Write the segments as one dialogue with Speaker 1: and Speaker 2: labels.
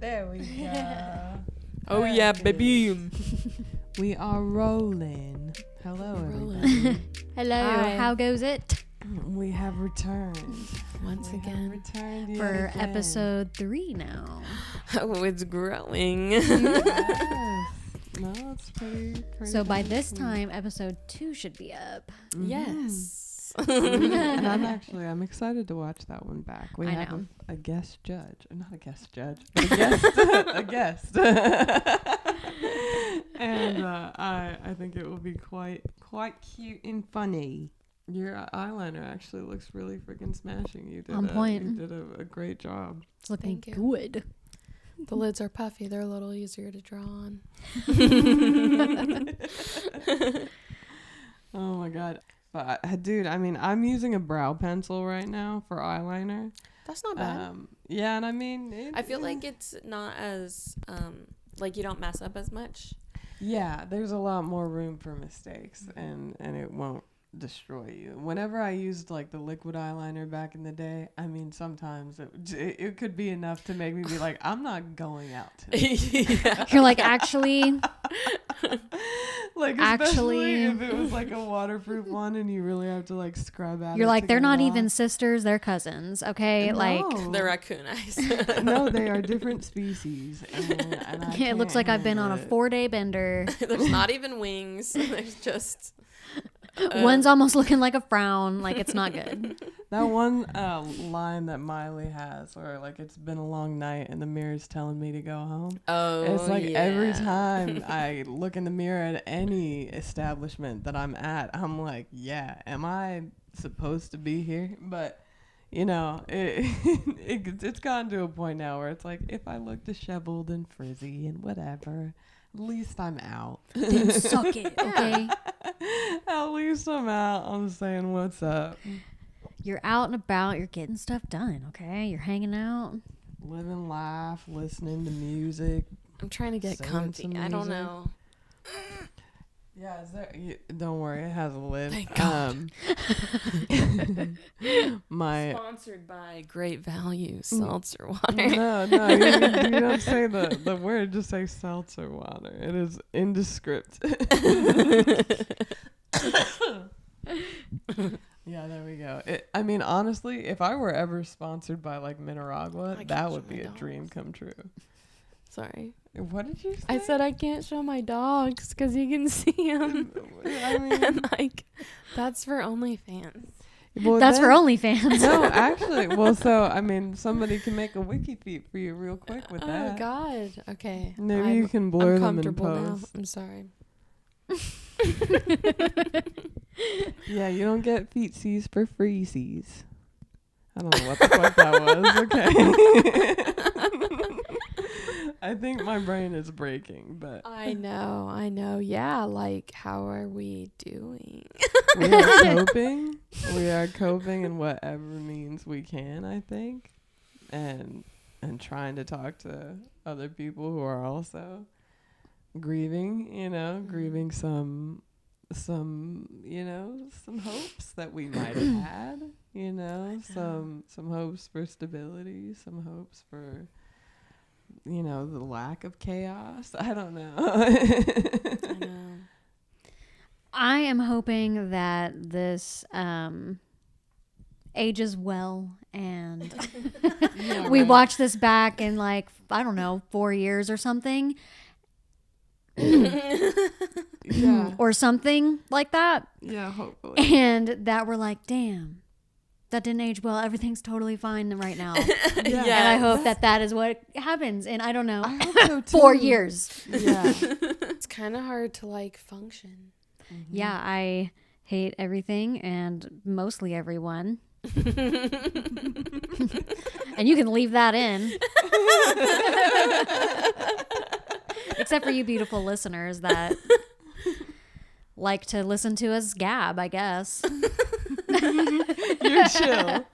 Speaker 1: There we go.
Speaker 2: Oh yeah, baby.
Speaker 1: We are rolling. Hello, everybody.
Speaker 3: Hello,
Speaker 2: Hi.
Speaker 3: how goes it?
Speaker 1: We have returned
Speaker 2: Once
Speaker 1: We
Speaker 2: again.
Speaker 1: have returned yet
Speaker 3: For
Speaker 1: again.
Speaker 3: episode 3 now.
Speaker 2: Oh, it's growing.
Speaker 1: Yes. No, it's pretty
Speaker 3: So by
Speaker 1: good.
Speaker 3: this time, episode 2 should be up.
Speaker 1: Mhm.
Speaker 2: Yes.
Speaker 1: And I'm excited to watch that one back. We
Speaker 3: I
Speaker 1: have
Speaker 3: know.
Speaker 1: a guest judge. Not a guest judge, but a guest. And I think it will be quite cute and funny. Your eyeliner actually looks really freaking smashing. You did
Speaker 3: On point.
Speaker 1: You did a great job.
Speaker 3: It's looking
Speaker 2: Thank you.
Speaker 3: good.
Speaker 2: The lids are puffy. They're a little easier to draw on.
Speaker 1: Oh my god. But dude, I mean, I'm using a brow pencil right now for eyeliner.
Speaker 2: That's not bad.
Speaker 1: Yeah, and I mean,
Speaker 2: I feel like it's not as, like you don't mess up as much.
Speaker 1: yeah, there's a lot more room for mistakes, and it won't destroy you. Whenever I used like the liquid eyeliner back in the day, I mean, sometimes it could be enough to make me be like, I'm not going out today.
Speaker 2: Yeah.
Speaker 3: You're like, actually,
Speaker 1: Like, especially if it was like a waterproof one and you really have to like scrub out.
Speaker 3: you're like, they're not even
Speaker 1: off.
Speaker 3: sisters, they're cousins, okay? Like,
Speaker 1: No.
Speaker 2: The raccoon eyes.
Speaker 1: No, they are different species. And I
Speaker 3: it looks like I've been on a
Speaker 1: handle it.
Speaker 3: 4-day bender.
Speaker 2: There's not even wings. There's just.
Speaker 3: One's almost looking like a frown. Like, it's not good.
Speaker 1: That one line that Miley has, where like it's been a long night and the mirror's telling me to go home.
Speaker 2: Oh,
Speaker 1: It's like every
Speaker 2: yeah.
Speaker 1: time I look in the mirror at any establishment that I'm at, I'm like, yeah, am I supposed to be here? But you know, it's gotten to a point now where it's like, if I look disheveled and frizzy and whatever, at least I'm out.
Speaker 3: Then suck it, okay?
Speaker 1: At least I'm out. I'm saying what's up.
Speaker 3: You're out and about. You're getting stuff done, okay? You're hanging out.
Speaker 1: Living life, listening to music.
Speaker 2: I'm trying to get
Speaker 1: Singing
Speaker 2: comfy.
Speaker 1: some
Speaker 2: I don't
Speaker 1: music.
Speaker 2: know.
Speaker 1: Yeah, is there? Don't worry, it has a lid.
Speaker 2: Thank God.
Speaker 1: My
Speaker 2: Sponsored by Great Value Seltzer Water.
Speaker 1: no, you don't say the word. Just say seltzer water. It is indescript. Yeah, there we go. I mean, honestly, if I were ever sponsored by like Nicaragua,
Speaker 2: I can't
Speaker 1: that
Speaker 2: show
Speaker 1: would
Speaker 2: my
Speaker 1: be a
Speaker 2: dogs.
Speaker 1: dream come true.
Speaker 2: Sorry.
Speaker 1: What did you say?
Speaker 2: I said I can't show my dogs because you can see them.
Speaker 1: I mean,
Speaker 2: And like, that's for OnlyFans.
Speaker 1: well,
Speaker 3: That's for
Speaker 1: then-
Speaker 3: OnlyFans.
Speaker 1: No, actually, well, so I mean, somebody can make a wiki feed for you real quick with
Speaker 2: Oh
Speaker 1: that.
Speaker 2: God. Okay.
Speaker 1: Maybe you can blur
Speaker 2: I'm
Speaker 1: them in
Speaker 2: comfortable now.
Speaker 1: post.
Speaker 2: I'm sorry.
Speaker 1: Yeah, you don't get feetsies for freesies. I don't know what the fuck that was. Okay. I think my brain is breaking, but
Speaker 2: I know. Yeah, like, how are we doing?
Speaker 1: we are coping. We are coping in whatever means we can, I think. And trying to talk to other people who are also grieving, grieving some some hopes that we might have had, some hopes for stability, some hopes for the lack of chaos. I don't know.
Speaker 2: I know.
Speaker 3: I am hoping that this ages well and
Speaker 1: Yeah,
Speaker 3: we
Speaker 1: right.
Speaker 3: watch this back in like, I don't know, 4 years or something.
Speaker 1: Yeah.
Speaker 3: Or something like that.
Speaker 1: Yeah, hopefully.
Speaker 3: And that we're like, damn, that didn't age well. Everything's totally fine right now.
Speaker 1: Yeah.
Speaker 3: And I hope that is what happens. And I don't know,
Speaker 1: I hope so too.
Speaker 3: 4 years.
Speaker 1: Yeah.
Speaker 2: It's kind of hard to like function.
Speaker 3: Yeah, I hate everything and mostly everyone. And you can leave that in. Except for you beautiful listeners that like to listen to us gab, I guess.
Speaker 1: You're chill.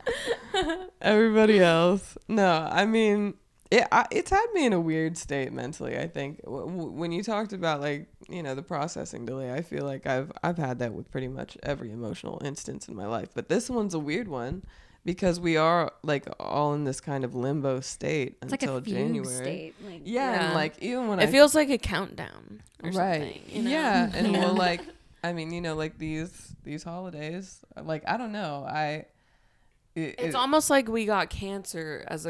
Speaker 1: Everybody else. No, I mean, it's had me in a weird state mentally, I think. When you talked about, like, the processing delay, I feel like I've had that with pretty much every emotional instance in my life. But this one's a weird one because we are like all in this kind of limbo state
Speaker 3: It's
Speaker 1: until
Speaker 3: like a fugue
Speaker 1: January.
Speaker 3: state. Like,
Speaker 1: Yeah, and like even when
Speaker 4: it feels like a countdown or something. You know?
Speaker 1: Yeah, and
Speaker 3: Yeah.
Speaker 1: well, like I mean, you know, like these holidays, like I don't know,
Speaker 4: It's almost like we got cancer as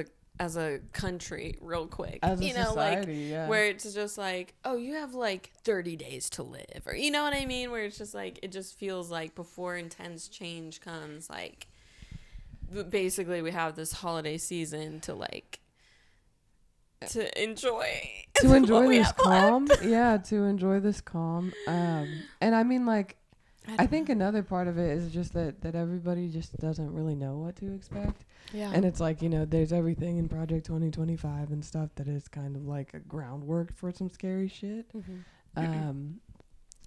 Speaker 4: a country real quick.
Speaker 1: as a
Speaker 4: you know,
Speaker 1: society,
Speaker 4: like
Speaker 1: yeah.
Speaker 4: where it's just like, oh, you have like 30 days to live, or you know what I mean? Where it's just like, it just feels like before intense change comes, like basically we have this holiday season to like to enjoy what we
Speaker 1: this
Speaker 4: have
Speaker 1: calm.
Speaker 4: left.
Speaker 1: Yeah, to enjoy this calm. And I mean, like, I think another part of it is just that everybody just doesn't really know what to expect.
Speaker 4: Yeah.
Speaker 1: And it's like, you know, there's everything in Project 2025 and stuff that is kind of like a groundwork for some scary shit.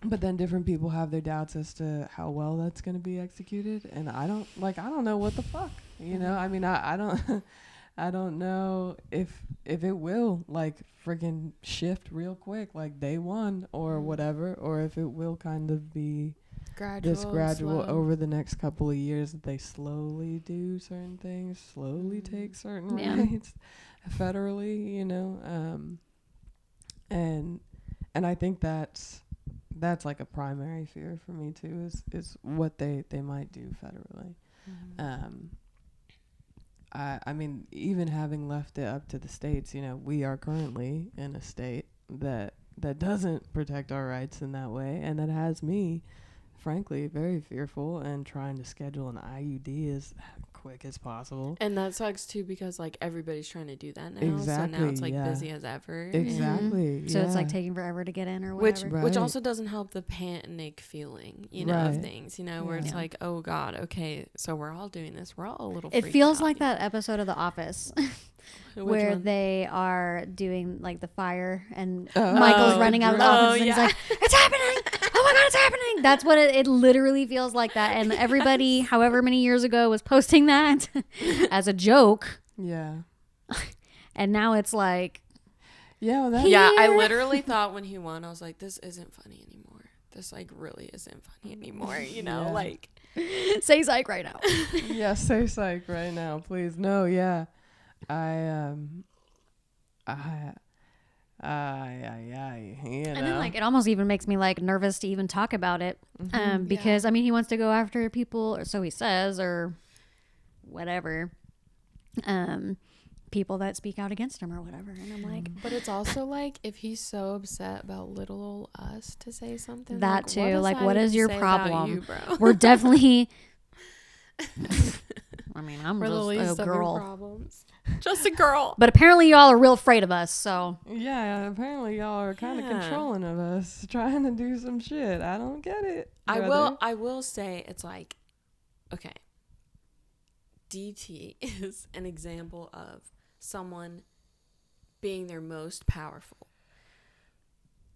Speaker 1: But then different people have their doubts as to how well that's going to be executed. And I don't know what the fuck, you know? I mean, I don't, I don't know if it will like friggin' shift real quick, like day one or whatever, or if it will kind of be gradual
Speaker 4: slow.
Speaker 1: over the next couple of years that they slowly do certain things, slowly take certain
Speaker 3: Yeah.
Speaker 1: rights federally, you know. And I think that's like a primary fear for me too, is what they might do federally. I mean, even having left it up to the states, you know, we are currently in a state that doesn't protect our rights in that way, and that has me, frankly, very fearful and trying to schedule an IUD as quick as possible.
Speaker 4: And that sucks too, because like everybody's trying to do that now. So
Speaker 1: Exactly,
Speaker 4: now it's like
Speaker 1: yeah.
Speaker 4: busy as ever.
Speaker 1: Exactly.
Speaker 3: So it's like
Speaker 1: yeah.
Speaker 3: taking forever to get in or
Speaker 4: Which
Speaker 3: whatever.
Speaker 4: which
Speaker 1: Right.
Speaker 4: also doesn't help the panic feeling, you know,
Speaker 1: Right.
Speaker 4: of things, you know, where it's
Speaker 3: Yeah.
Speaker 4: like, oh God, okay, so we're all doing this. We're all a little
Speaker 3: It
Speaker 4: freaked
Speaker 3: feels
Speaker 4: out,
Speaker 3: like
Speaker 4: you know?
Speaker 3: that episode of The Office
Speaker 4: Which
Speaker 3: where
Speaker 4: one?
Speaker 3: they are doing like the fire and
Speaker 1: Oh,
Speaker 3: Michael's
Speaker 1: the
Speaker 3: running out of the
Speaker 4: drill.
Speaker 3: office
Speaker 4: Oh,
Speaker 3: and he's
Speaker 4: yeah.
Speaker 3: like, it's happening! Oh my God, it's happening! That's what it literally feels like that. And everybody, however many years ago, was posting that as a joke.
Speaker 1: Yeah.
Speaker 3: And now it's like,
Speaker 1: Yeah, well, that,
Speaker 4: Yeah, I
Speaker 3: Here.
Speaker 4: literally thought when he won, I was like, this isn't funny anymore. This like really isn't funny anymore, you know,
Speaker 1: Yeah.
Speaker 4: like
Speaker 3: say psych right now.
Speaker 1: yeah, say psych right now, please. No, yeah. I you know.
Speaker 3: And then like it almost even makes me like nervous to even talk about it,
Speaker 1: Mm-hmm.
Speaker 3: because I mean he wants to go after people, or so he says, or whatever, people that speak out against him or whatever. And I'm like,
Speaker 4: but it's also like if he's so upset about little old us to say something
Speaker 3: That
Speaker 4: like,
Speaker 3: too,
Speaker 4: what does
Speaker 3: like,
Speaker 4: that
Speaker 3: what is
Speaker 4: even
Speaker 3: your
Speaker 4: say about
Speaker 3: problem?
Speaker 4: you, bro?
Speaker 3: we're definitely. I mean, I'm
Speaker 4: We're the
Speaker 3: just
Speaker 4: least
Speaker 3: a
Speaker 4: of your
Speaker 3: girl,
Speaker 4: problems. Just a girl.
Speaker 3: but apparently y'all are real afraid of us. So
Speaker 1: Yeah, apparently y'all are kind of
Speaker 4: Yeah.
Speaker 1: controlling of us, trying to do some shit. I don't get it.
Speaker 4: I
Speaker 1: brother.
Speaker 4: will say it's like, okay, DT is an example of someone being their most powerful.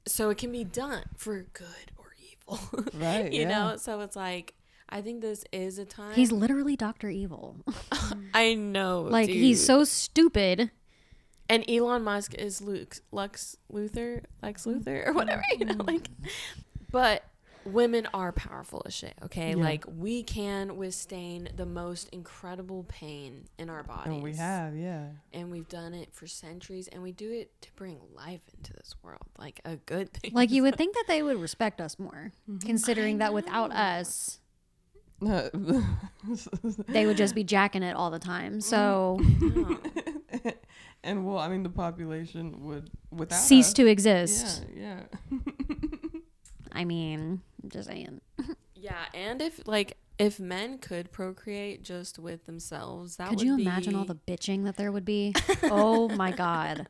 Speaker 4: So it can be done for good or evil.
Speaker 1: Right,
Speaker 4: you
Speaker 1: yeah.
Speaker 4: know? So it's like, I think this is a time.
Speaker 3: he's literally Dr. Evil.
Speaker 4: I know.
Speaker 3: Like he's
Speaker 4: dude.
Speaker 3: so stupid.
Speaker 4: And Elon Musk is Lex Luthor, or whatever, you know, like. But women are powerful as shit, okay?
Speaker 1: Yeah.
Speaker 4: Like, we can withstand the most incredible pain in our bodies.
Speaker 1: And we have, yeah.
Speaker 4: And we've done it for centuries, and we do it to bring life into this world, like a good thing.
Speaker 3: Like you would think that they would respect us more, considering that without us, they would just be jacking it all the time. So
Speaker 4: No.
Speaker 1: And well, I mean, the population would without
Speaker 3: cease
Speaker 1: us,
Speaker 3: to exist.
Speaker 1: Yeah,
Speaker 3: I mean, I'm just saying.
Speaker 4: Yeah, and if men could procreate just with themselves, that
Speaker 3: Could
Speaker 4: would
Speaker 3: you
Speaker 4: be...
Speaker 3: imagine all the bitching that there would be? Oh my God.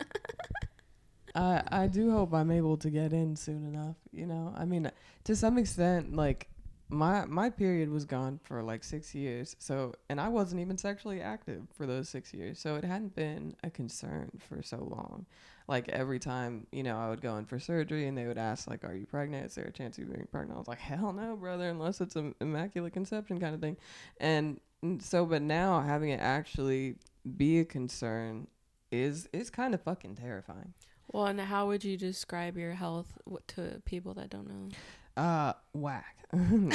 Speaker 1: I do hope I'm able to get in soon enough. You know, I mean, to some extent, like my period was gone for like 6 years. So, and I wasn't even sexually active for those 6 years. So it hadn't been a concern for so long. Like every time, you know, I would go in for surgery and they would ask like, are you pregnant? Is there a chance of you being pregnant? I was like, hell no, brother, unless it's an immaculate conception kind of thing. And so, but now having it actually be a concern is kind of fucking terrifying.
Speaker 4: Well, and how would you describe your health to people that don't know?
Speaker 1: Whack. I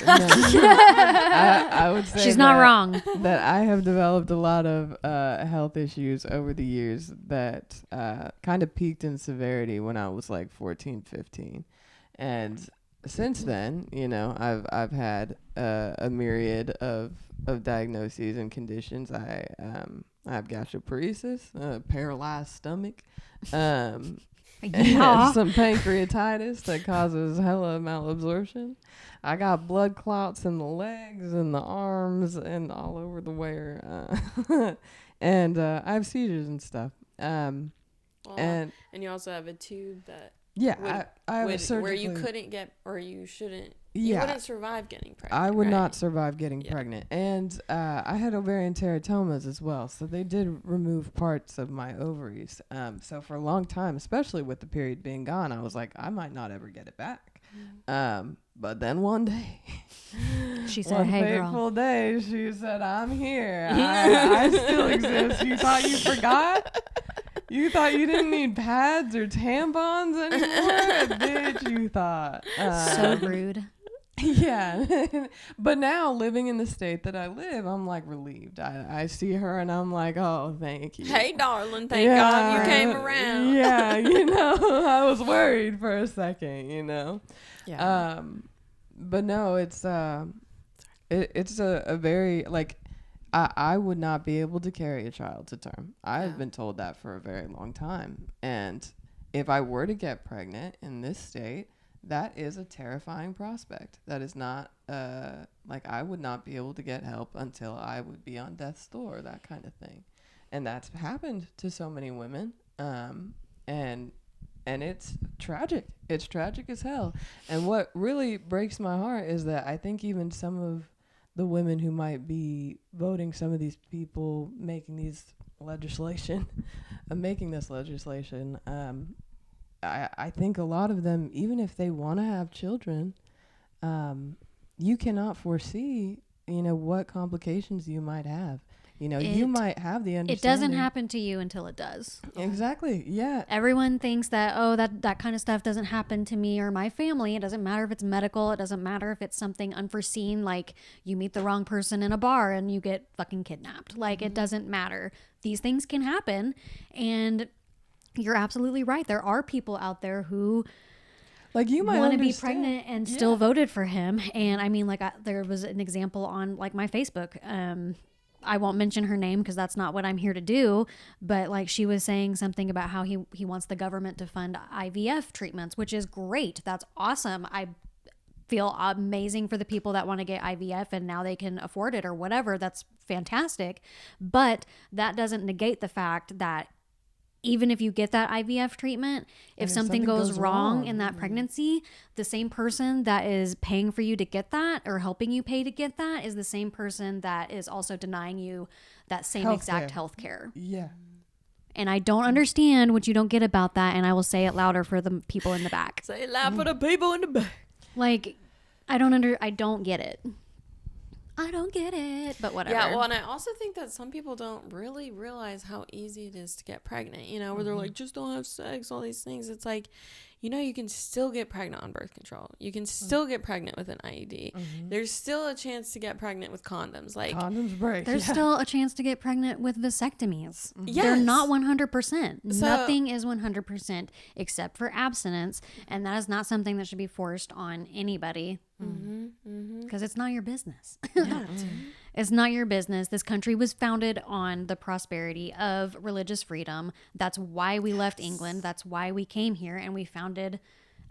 Speaker 1: would say
Speaker 3: She's not wrong.
Speaker 1: that I have developed a lot of health issues over the years that kind of peaked in severity when I was like 14, 15. And since then, you know, I've had a myriad of diagnoses and conditions. I have gastroparesis, paralyzed stomach, and some pancreatitis that causes hella malabsorption. I got blood clots in the legs and the arms and all over the where, and I have seizures and stuff. And
Speaker 4: you also have a tube that
Speaker 1: I have a surgically,
Speaker 4: where you couldn't get, or you shouldn't.
Speaker 1: Yeah,
Speaker 4: you wouldn't survive getting pregnant.
Speaker 1: I would
Speaker 4: right?
Speaker 1: not survive getting pregnant, and I had ovarian teratomas as well. So they did remove parts of my ovaries. So for a long time, especially with the period being gone, I was like, I might not ever get it back. But then one day,
Speaker 3: She said,
Speaker 1: one
Speaker 3: "Hey,
Speaker 1: fateful
Speaker 3: girl."
Speaker 1: day, she said, "I'm here. I still exist. You thought you forgot? You thought you didn't need pads or tampons anymore? Bitch, you thought."
Speaker 3: So rude.
Speaker 1: Yeah. But now, living in the state that I live, I'm like relieved. I see her and I'm like, oh, thank you.
Speaker 4: Hey, darling, thank God you came around.
Speaker 1: Yeah, you know, I was worried for a second, you know.
Speaker 4: Yeah.
Speaker 1: But no, it's a very, like, I would not be able to carry a child to term. I've been told that for a very long time. And if I were to get pregnant in this state, that is a terrifying prospect. That is not, like, I would not be able to get help until I would be on death's door, that kind of thing. And that's happened to so many women. And it's tragic. It's tragic as hell. And what really breaks my heart is that I think even some of the women who might be voting, some of these people making these legislation, making this legislation, I think a lot of them, even if they want to have children, you cannot foresee, you know, what complications you might have. You know, you might have the understanding.
Speaker 3: It doesn't happen to you until it does.
Speaker 1: Exactly. Yeah.
Speaker 3: Everyone thinks that, oh, that kind of stuff doesn't happen to me or my family. It doesn't matter if it's medical. It doesn't matter if it's something unforeseen, like you meet the wrong person in a bar and you get fucking kidnapped. Like, it doesn't matter. These things can happen. And you're absolutely right. There are people out there who
Speaker 1: like you might
Speaker 3: want to be pregnant and still voted for him. And I mean, like, there was an example on like my Facebook. I won't mention her name because that's not what I'm here to do. But like, she was saying something about how he wants the government to fund IVF treatments, which is great. That's awesome. I feel amazing for the people that want to get IVF and now they can afford it or whatever. That's fantastic. But that doesn't negate the fact that even if you get that IVF treatment, if something goes wrong in that pregnancy, the same person that is paying for you to get that or helping you pay to get that is the same person that is also denying you that same exact health care.
Speaker 1: Yeah.
Speaker 3: And I don't understand what you don't get about that. And I will say it louder for the people in the back.
Speaker 4: Say it loud for the people in the back.
Speaker 3: Like, I don't get it. I don't get it, but whatever.
Speaker 4: Yeah, well, and I also think that some people don't really realize how easy it is to get pregnant, you know, where they're like, just don't have sex, all these things. It's like, you know, you can still get pregnant on birth control. You can still get pregnant with an IUD. There's still a chance to get pregnant with condoms. Like,
Speaker 1: condoms break.
Speaker 3: There's still a chance to get pregnant with vasectomies.
Speaker 4: Yes.
Speaker 3: They're not 100%.
Speaker 4: So,
Speaker 3: nothing is 100% except for abstinence. And that is not something that should be forced on anybody. Because it's not your business. It's not your business. This country was founded on the prosperity of religious freedom. That's why we left England. That's why we came here and we founded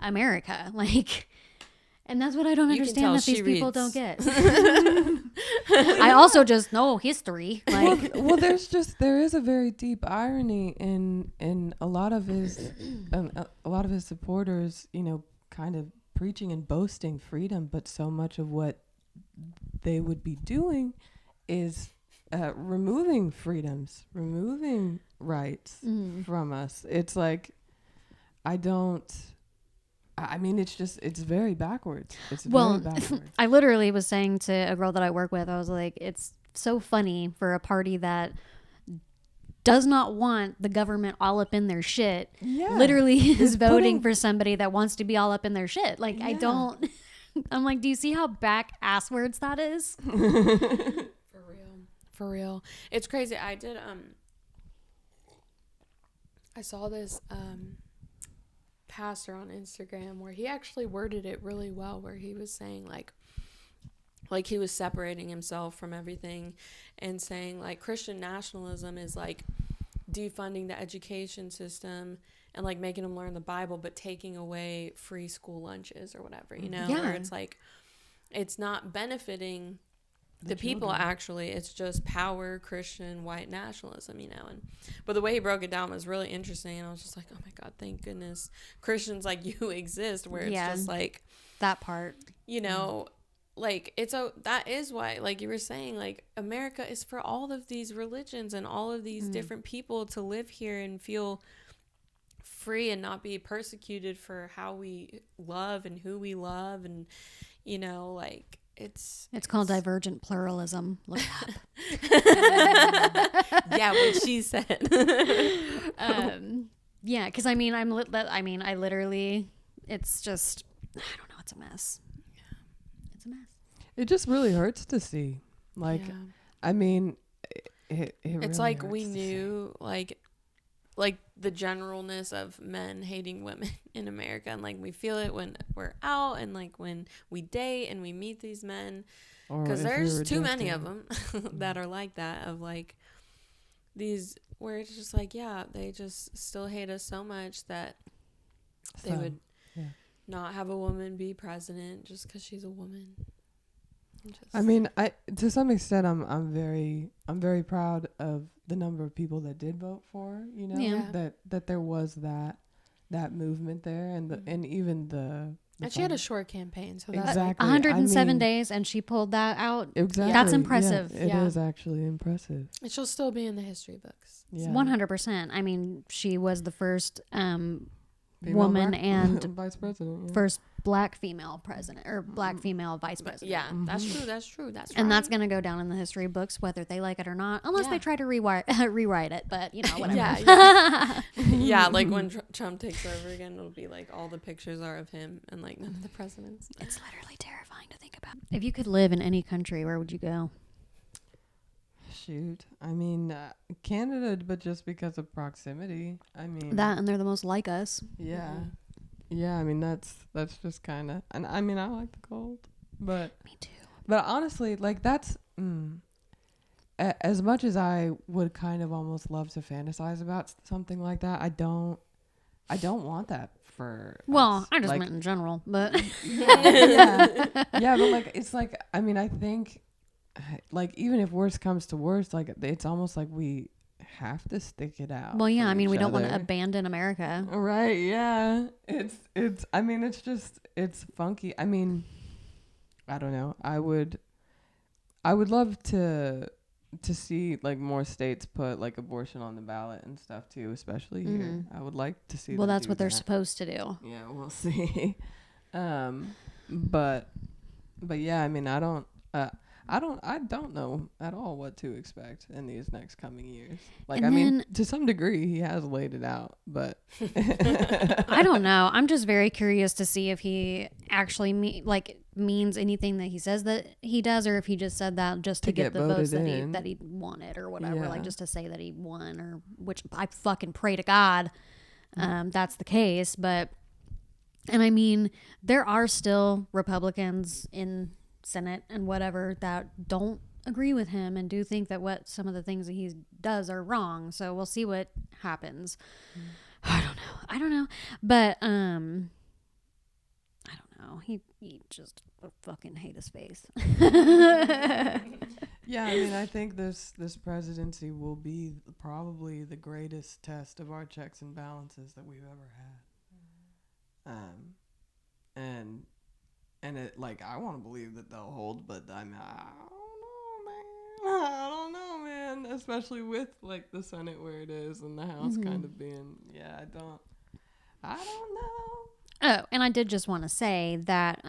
Speaker 3: America. Like, and that's what I don't understand that these people don't get. I also just know history. Like,
Speaker 1: well, there is a very deep irony in a lot of his supporters, you know, kind of preaching and boasting freedom, but so much of what they would be doing is removing freedoms, removing rights from us. It's like, it's very backwards. It's very backwards.
Speaker 3: I literally was saying to a girl that I work with, I was like, it's so funny for a party that does not want the government all up in their shit, literally is voting for somebody that wants to be all up in their shit. Like, I don't I'm like, do you see how back ass words that is?
Speaker 4: For real. It's crazy. I saw this pastor on Instagram where he actually worded it really well, where he was saying like he was separating himself from everything and saying like Christian nationalism is like defunding the education system and like making them learn the Bible but taking away free school lunches or whatever, you know, where it's like it's not benefiting the people actually, it's just power Christian white nationalism, you know. And but the way he broke it down was really interesting, and I was just like, oh my God, thank goodness Christians like you exist, where it's just like
Speaker 3: that part,
Speaker 4: you know. Like that is why, like you were saying, like America is for all of these religions and all of these different people to live here and feel free and not be persecuted for how we love and who we love, and you know, like it's
Speaker 3: called divergent pluralism. Look it
Speaker 4: up. Yeah, what she said.
Speaker 3: Yeah, because I mean, I literally, it's just, I don't know, it's a mess. It's a mess.
Speaker 1: It just really hurts to see. Like, I mean, it
Speaker 4: it's
Speaker 1: really
Speaker 4: like we knew like the generalness of men hating women in America, and like we feel it when we're out and like when we date and we meet these men, because there's too many of them that are like that, of like these where it's just like, yeah, they just still hate us so much that they would not have a woman be president just because she's a woman.
Speaker 1: I mean, to some extent, I'm very proud of the number of people that did vote for, you know, that there was that movement there, and even the
Speaker 4: and she had a short campaign, so that's
Speaker 1: exactly
Speaker 3: 107 days, and she pulled that out.
Speaker 1: Exactly,
Speaker 3: that's impressive.
Speaker 1: It is actually impressive.
Speaker 4: And she'll still be in the history books.
Speaker 3: 100%. I mean, she was the first
Speaker 1: Woman
Speaker 3: and
Speaker 1: vice president,
Speaker 3: first black female president or black female vice president.
Speaker 4: Yeah, that's true.
Speaker 3: And that's going to go down in the history books, whether they like it or not, unless they try to rewrite it. But you know, whatever.
Speaker 4: Yeah, like when Trump takes over again, it'll be like all the pictures are of him and like none of the presidents.
Speaker 3: It's literally terrifying to think about. If you could live in any country, where would you go?
Speaker 1: Shoot, I mean, Canada, but just because of proximity. I mean
Speaker 3: that, and they're the most like us.
Speaker 1: Yeah, yeah. I mean, that's just kind of, and I mean, I like the cold, but
Speaker 3: me too.
Speaker 1: But honestly, like that's as much as I would kind of almost love to fantasize about something like that. I don't want that for.
Speaker 3: Well,
Speaker 1: us.
Speaker 3: I just
Speaker 1: like,
Speaker 3: meant in general, but
Speaker 1: yeah, but like it's like, I mean, I think. Like, even if worse comes to worse, like, it's almost like we have to stick it out.
Speaker 3: Well, yeah, I mean, we don't want to abandon America.
Speaker 1: Right, yeah. It's, I mean, it's just, it's funky. I mean, I don't know. I would love to see, like, more states put, like, abortion on the ballot and stuff, too, especially here. I would like to see
Speaker 3: well, that's what they're supposed to do.
Speaker 1: Yeah, we'll see. But yeah, I mean, I don't know at all what to expect in these next coming years. Like, I mean, to some degree, he has laid it out, but
Speaker 3: I don't know. I'm just very curious to see if he actually means anything that he says that he does, or if he just said that just to get the votes that he wanted or whatever, like just to say that he won, or which I fucking pray to God that's the case. But and I mean, there are still Republicans in Senate and whatever that don't agree with him and do think that what some of the things that he does are wrong. So we'll see what happens. I don't know, but I don't know. He just fucking hate his face.
Speaker 1: Yeah, I mean, I think this presidency will be probably the greatest test of our checks and balances that we've ever had. And it, like, I want to believe that they'll hold, but I don't know, man. Especially with, like, the Senate where it is and the House kind of being, I don't know.
Speaker 3: Oh, and I did just want to say that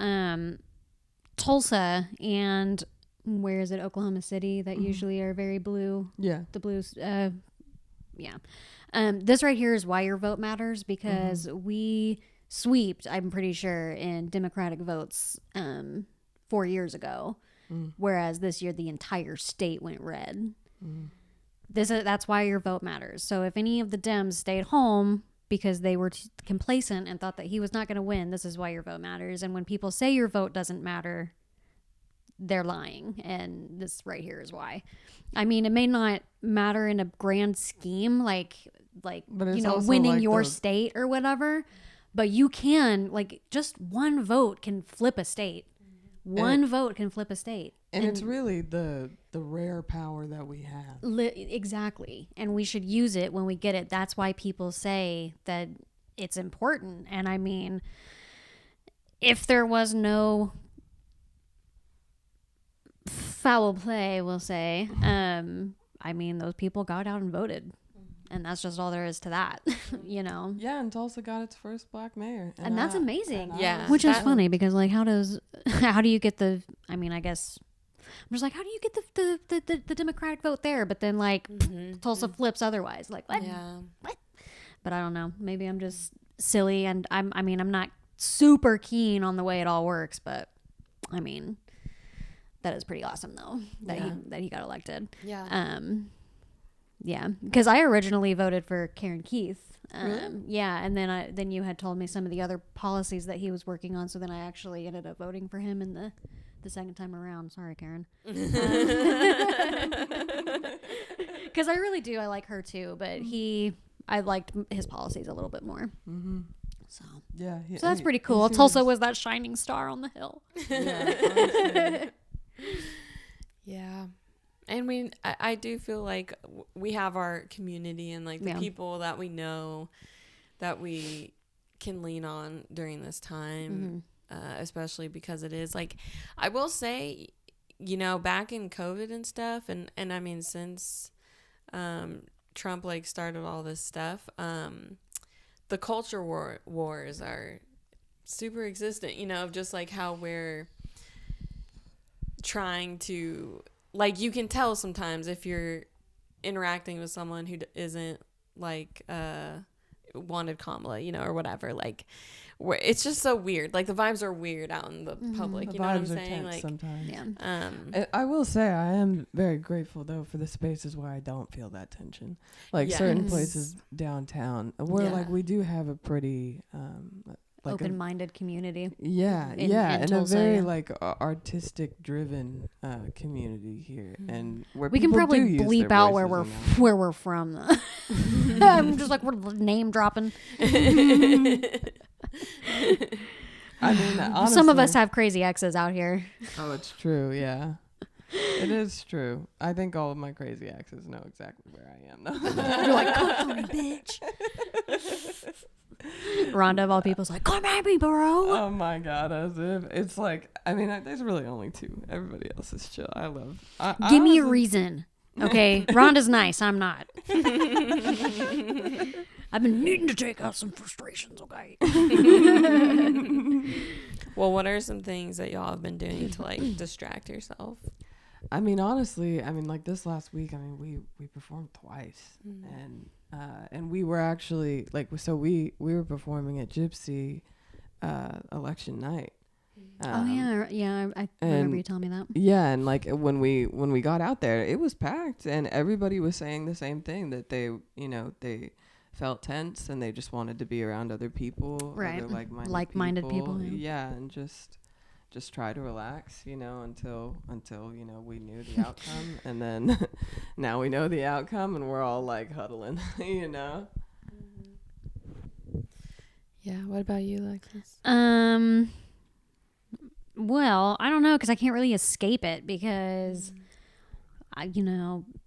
Speaker 3: Tulsa and where is it, Oklahoma City, that usually are very blue. Yeah. The blues, yeah. This right here is why your vote matters, because we swept, I'm pretty sure, in Democratic votes 4 years ago, whereas this year the entire state went red. That's why your vote matters. So if any of the Dems stayed home because they were complacent and thought that he was not going to win, this is why your vote matters. And when people say your vote doesn't matter, they're lying. And this right here is why. I mean, it may not matter in a grand scheme, like winning like your state or whatever, but you can, like, just one vote can flip a state. One vote can flip a state.
Speaker 1: And it's really the rare power that we have.
Speaker 3: Exactly. And we should use it when we get it. That's why people say that it's important. And I mean, if there was no foul play, we'll say, I mean, those people got out and voted. And that's just all there is to that, you know?
Speaker 1: Yeah, and Tulsa got its first black mayor.
Speaker 3: And that's amazing.
Speaker 4: Yeah.
Speaker 3: Which is funny because, like, how do you get the, I mean, I guess, I'm just like, how do you get the Democratic vote there? But then, like, Tulsa flips otherwise. Like, what?
Speaker 4: Yeah.
Speaker 3: What? But I don't know. Maybe I'm just silly and I'm not super keen on the way it all works. But, I mean, that is pretty awesome, though, that he got elected.
Speaker 4: Yeah.
Speaker 3: Yeah, because I originally voted for Karen Keith.
Speaker 4: Really?
Speaker 3: Yeah, and then you had told me some of the other policies that he was working on, so then I actually ended up voting for him in the second time around. Sorry, Karen. Because I really do. I like her too, but I liked his policies a little bit more.
Speaker 1: Mm-hmm.
Speaker 3: So
Speaker 1: yeah,
Speaker 3: so that's pretty cool. Tulsa was that shining star on the hill.
Speaker 1: Yeah.
Speaker 4: Yeah. And I do feel like we have our community and like the people that we know that we can lean on during this time, especially because it is like, I will say, you know, back in COVID and stuff, and I mean, since Trump like started all this stuff, the culture wars are super existent, you know, of just like how we're trying to, like, you can tell sometimes if you're interacting with someone who isn't like wanted Kamala, you know, or whatever. Like, it's just so weird. Like, the vibes are weird out in the public. You know what I'm saying? Like,
Speaker 1: sometimes.
Speaker 3: Yeah.
Speaker 1: I will say I am very grateful though for the spaces where I don't feel that tension. Like certain places downtown where like we do have a pretty like
Speaker 3: open-minded community.
Speaker 1: And a very like artistic driven community here, and where
Speaker 3: we can probably bleep out where we're from. I'm just like, we're name dropping.
Speaker 1: I mean, honestly,
Speaker 3: some of us have crazy exes out here.
Speaker 1: Oh, it's true. Yeah, it is true. I think all of my crazy exes know exactly where I am. Though.
Speaker 3: You're like, come for me, bitch. Rhonda of all people's like, come at me, bro.
Speaker 1: Oh my god, as if it's like, I mean, there's really only two. Everybody else is chill. I love.
Speaker 3: Give me a reason, okay? Rhonda's nice. I'm not. I've been needing to take out some frustrations, okay?
Speaker 4: Well, what are some things that y'all have been doing to like distract yourself?
Speaker 1: I mean, honestly, like this last week, I mean, we performed twice, and we were actually like, so we were performing at Gypsy election night.
Speaker 3: I remember you telling me that.
Speaker 1: Yeah, and like when we got out there, it was packed, and everybody was saying the same thing, that they felt tense and they just wanted to be around other people,
Speaker 3: right?
Speaker 1: Other
Speaker 3: like-minded people.
Speaker 1: Yeah, and just try to relax, until we knew the outcome, and then now we know the outcome, and we're all like huddling,
Speaker 4: Yeah. What about you, Alexis?
Speaker 3: Well, I don't know, because I can't really escape it, because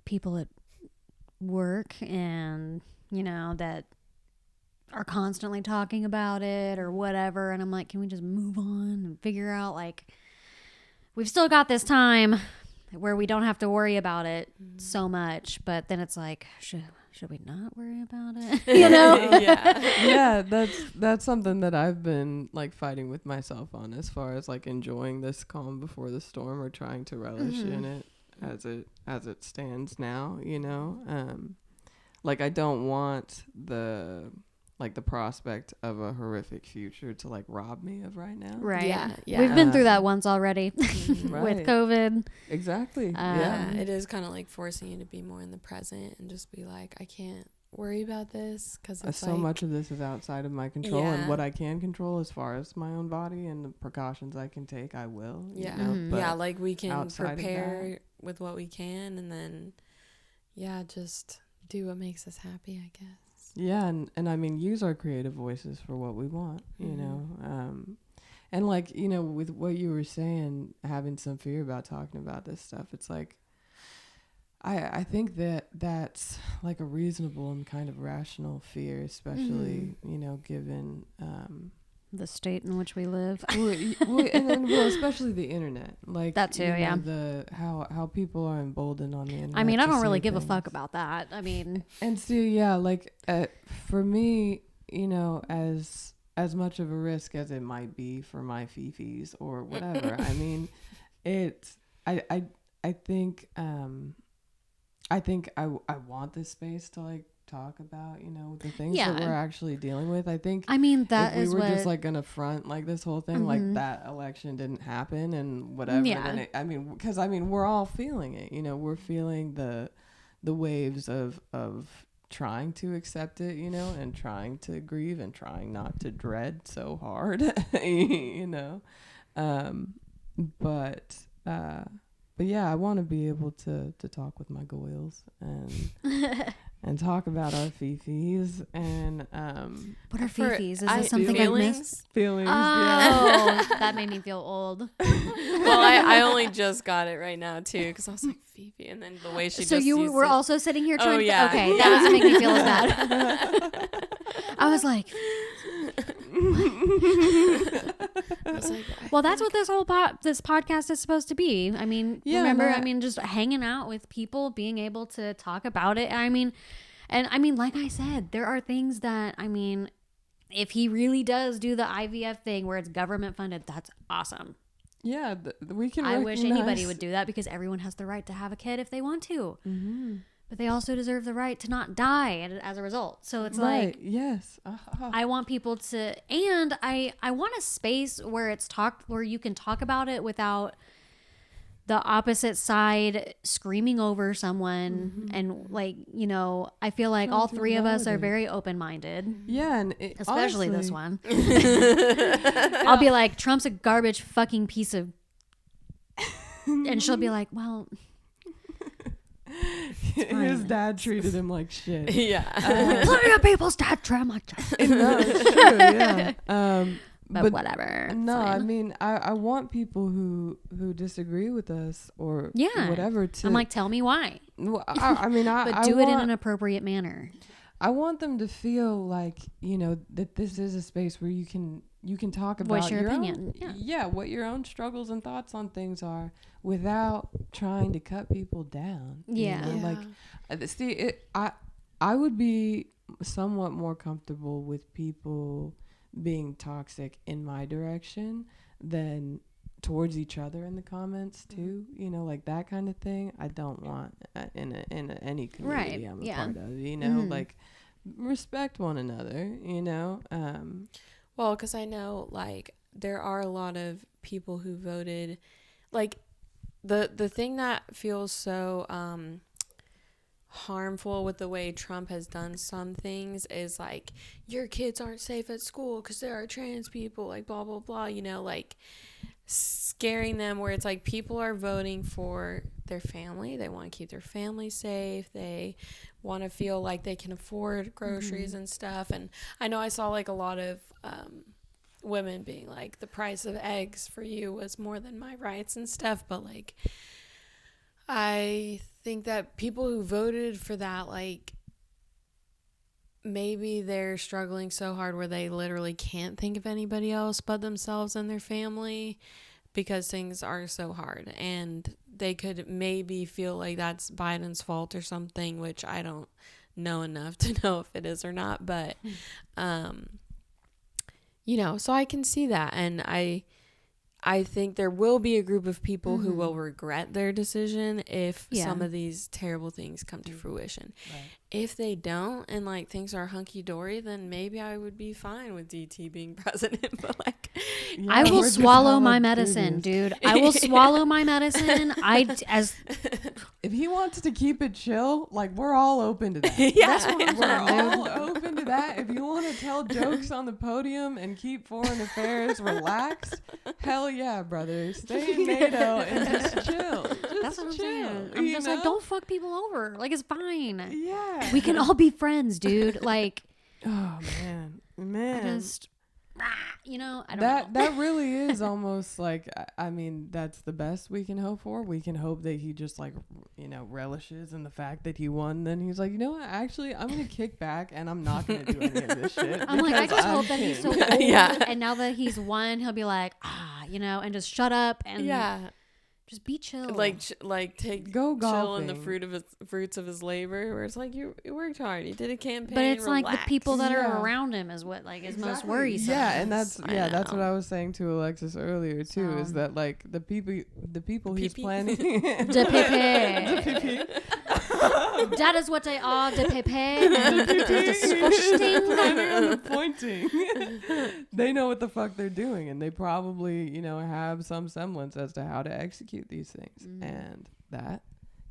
Speaker 3: people at work and that are constantly talking about it or whatever, and I'm like, can we just move on and figure out, like, we've still got this time where we don't have to worry about it so much, but then it's like, should we not worry about it?
Speaker 1: Yeah, that's something that I've been like fighting with myself on, as far as like enjoying this calm before the storm, or trying to relish in it as it stands now, like I don't want the like the prospect of a horrific future to like rob me of right now.
Speaker 3: Right.
Speaker 4: Yeah.
Speaker 3: We've been through that once already
Speaker 1: Right.
Speaker 3: with COVID.
Speaker 1: Exactly.
Speaker 4: Yeah, it is kind of like forcing you to be more in the present and just be like, I can't worry about this because it's
Speaker 1: So much of this is outside of my control,
Speaker 4: Yeah.
Speaker 1: and what I can control as far as my own body and the precautions I can take, I will.
Speaker 4: Yeah.
Speaker 1: You know?
Speaker 3: Mhm.
Speaker 1: But
Speaker 4: Yeah, like we can
Speaker 1: outside of
Speaker 4: prepare with what we can, and then just do what makes us happy, I guess.
Speaker 1: Yeah, and I mean, use our creative voices for what we want, you
Speaker 4: Mhm.
Speaker 1: know. And like, you know, with what you were saying, having some fear about talking about this stuff, it's like, I think that's like a reasonable and kind of rational fear, especially, you know, given,
Speaker 3: The state in which we live.
Speaker 1: especially the internet, like
Speaker 3: That too,
Speaker 1: you know,
Speaker 3: yeah.
Speaker 1: how people are emboldened on the internet.
Speaker 3: I mean, I
Speaker 1: to
Speaker 3: don't really
Speaker 1: say
Speaker 3: give a
Speaker 1: things.
Speaker 3: fuck about that. I mean,
Speaker 1: And so, yeah, like for me, you know, as much of a risk as it might be for my fifis or whatever, I mean, I think I want this space to like talk about, you know, the things that
Speaker 3: Yeah.
Speaker 1: we're actually dealing with. I think
Speaker 3: I mean that
Speaker 1: if we
Speaker 3: is
Speaker 1: were
Speaker 3: what.
Speaker 1: just like gonna front like this whole thing, like
Speaker 3: Mhm.
Speaker 1: that election didn't happen and whatever.
Speaker 3: Yeah.
Speaker 1: Then because we're all feeling it. You know, we're feeling the waves of trying to accept it, you know, and trying to grieve and trying not to dread so hard, you know. But yeah, I want to be able to talk with my goyles and talk about our fifis and
Speaker 3: What are
Speaker 4: For-
Speaker 3: fifis? Is
Speaker 4: I-
Speaker 3: this something I've missed?
Speaker 1: feelings.
Speaker 3: Oh, that made me feel old.
Speaker 4: Well, I only just got it right now too, because I was like Fifi, and then the way she
Speaker 3: So
Speaker 4: just
Speaker 3: you
Speaker 4: used
Speaker 3: were
Speaker 4: it.
Speaker 3: also sitting here trying
Speaker 4: yeah.
Speaker 3: to... Okay, that doesn't make me feel as bad. I was like,
Speaker 4: I was like,
Speaker 3: well, that's what this whole this podcast is supposed to be. I mean,
Speaker 1: Yeah,
Speaker 3: remember,
Speaker 1: and
Speaker 3: I mean, just hanging out with people, being able to talk about it. I mean, like I said, there are things that, I mean, if he really does do the IVF thing where it's government funded, that's awesome.
Speaker 1: Yeah, we can.
Speaker 3: I wish anybody
Speaker 1: recognize-
Speaker 3: would do that because everyone has the right to have a kid if they want to.
Speaker 1: Mhm.
Speaker 3: But they also deserve the right to not die as a result. So it's
Speaker 1: Right.
Speaker 3: like,
Speaker 1: Yes.
Speaker 3: I want people to, and I want a space where it's talked, where you can talk about it without the opposite side screaming over someone. And like, you know, I feel like
Speaker 1: Trying
Speaker 3: all
Speaker 1: to
Speaker 3: three of us are
Speaker 1: validate.
Speaker 3: very open-minded,
Speaker 1: Yeah, and
Speaker 3: especially
Speaker 1: honestly,
Speaker 3: this one. I'll be like, Trump's a garbage fucking piece of, and she'll be like, well,
Speaker 1: His
Speaker 3: fine.
Speaker 1: dad treated him like shit.
Speaker 4: yeah.
Speaker 3: plenty of people start trying my job.
Speaker 1: No, it's true. Yeah.
Speaker 3: But whatever. it's
Speaker 1: No, I
Speaker 3: fine.
Speaker 1: mean, I want people who disagree with us or
Speaker 3: Yeah.
Speaker 1: whatever to.
Speaker 3: I'm like, tell me why,
Speaker 1: Well, I mean,
Speaker 3: but
Speaker 1: I
Speaker 3: do it in
Speaker 1: want-
Speaker 3: an appropriate manner.
Speaker 1: I want them to feel like, you know, that this is a space where you can talk about
Speaker 3: Voice your
Speaker 1: own-
Speaker 3: opinion. Yeah.
Speaker 1: what your own struggles and thoughts on things are without trying to cut people down. you
Speaker 3: Yeah.
Speaker 1: know? Like, see, I would be somewhat more comfortable with people being toxic in my direction than towards each other in the comments too, you know, like that kind of thing. I don't want in any community
Speaker 3: Right,
Speaker 1: I'm a
Speaker 3: yeah.
Speaker 1: part of, you know,
Speaker 3: Mhm.
Speaker 1: like respect one another, you know.
Speaker 4: Well, because I know, like, there are a lot of people who voted, like, the thing that feels so harmful with the way Trump has done some things is, like, your kids aren't safe at school because there are trans people, like, blah, blah, blah, you know, like, scaring them, where it's like people are voting for their family. They want to keep their family safe. They want to feel like they can afford groceries and stuff. And I know I saw, like, a lot of women being like, the price of eggs for you was more than my rights and stuff. But, like, I think that people who voted for that, like, maybe they're struggling so hard where they literally can't think of anybody else but themselves and their family because things are so hard, and they could maybe feel like that's Biden's fault or something, which I don't know enough to know if it is or not, but you know, so I can see that, and I I think there will be a group of people who will regret their decision if some of these terrible things come to fruition.
Speaker 1: Right.
Speaker 4: If they don't and like things are hunky dory, then maybe I would be fine with DT being president. But like,
Speaker 1: Yeah,
Speaker 3: I will
Speaker 1: we're just
Speaker 3: swallow my
Speaker 1: hella
Speaker 3: medicine,
Speaker 1: dubious.
Speaker 3: dude. I will swallow my medicine.
Speaker 1: If he wants to keep it chill, like we're all open to that.
Speaker 4: yeah,
Speaker 1: We're all open to that. If you want to tell jokes on the podium and keep foreign affairs relaxed, hell yeah, brother. Stay in NATO and just chill.
Speaker 3: That's what I'm
Speaker 1: chill,
Speaker 3: saying. I'm
Speaker 1: you
Speaker 3: just
Speaker 1: know?
Speaker 3: like, don't fuck people over. Like, it's fine.
Speaker 1: Yeah.
Speaker 3: We can all be friends, dude. Like,
Speaker 1: Oh man.
Speaker 3: I just, you know, I don't know.
Speaker 1: That really is almost like, I mean, that's the best we can hope for. We can hope that he just like, you know, relishes in the fact that he won. Then he's like, you know what, actually I'm gonna kick back and I'm not gonna do any of this shit.
Speaker 3: I'm like, I
Speaker 1: because
Speaker 3: just
Speaker 1: I'm
Speaker 3: hope that he's so
Speaker 1: king.
Speaker 3: old.
Speaker 4: Yeah.
Speaker 3: And now that he's won, he'll be like, you know, and just shut up and just be chill.
Speaker 4: like take
Speaker 1: Go
Speaker 4: chill in the
Speaker 1: golfing.
Speaker 4: fruits of his labor, where it's like you worked hard, you did a campaign,
Speaker 3: but it's like the
Speaker 4: relax.
Speaker 3: people that
Speaker 1: Yeah.
Speaker 3: are around him is what like is most
Speaker 1: Exactly.
Speaker 3: worrisome.
Speaker 1: Yeah, and that's
Speaker 4: I
Speaker 1: that's what
Speaker 4: know.
Speaker 1: I was saying to Alexis earlier too, is
Speaker 3: So-
Speaker 1: that like the people he's
Speaker 4: Pee-pee?
Speaker 1: planning.
Speaker 3: De Pepe. That is what they are, de Pepe. Disgusting.
Speaker 1: Depending on the pointing. They know what the fuck they're doing, and they probably, you know, have some semblance as to how to execute these things. And that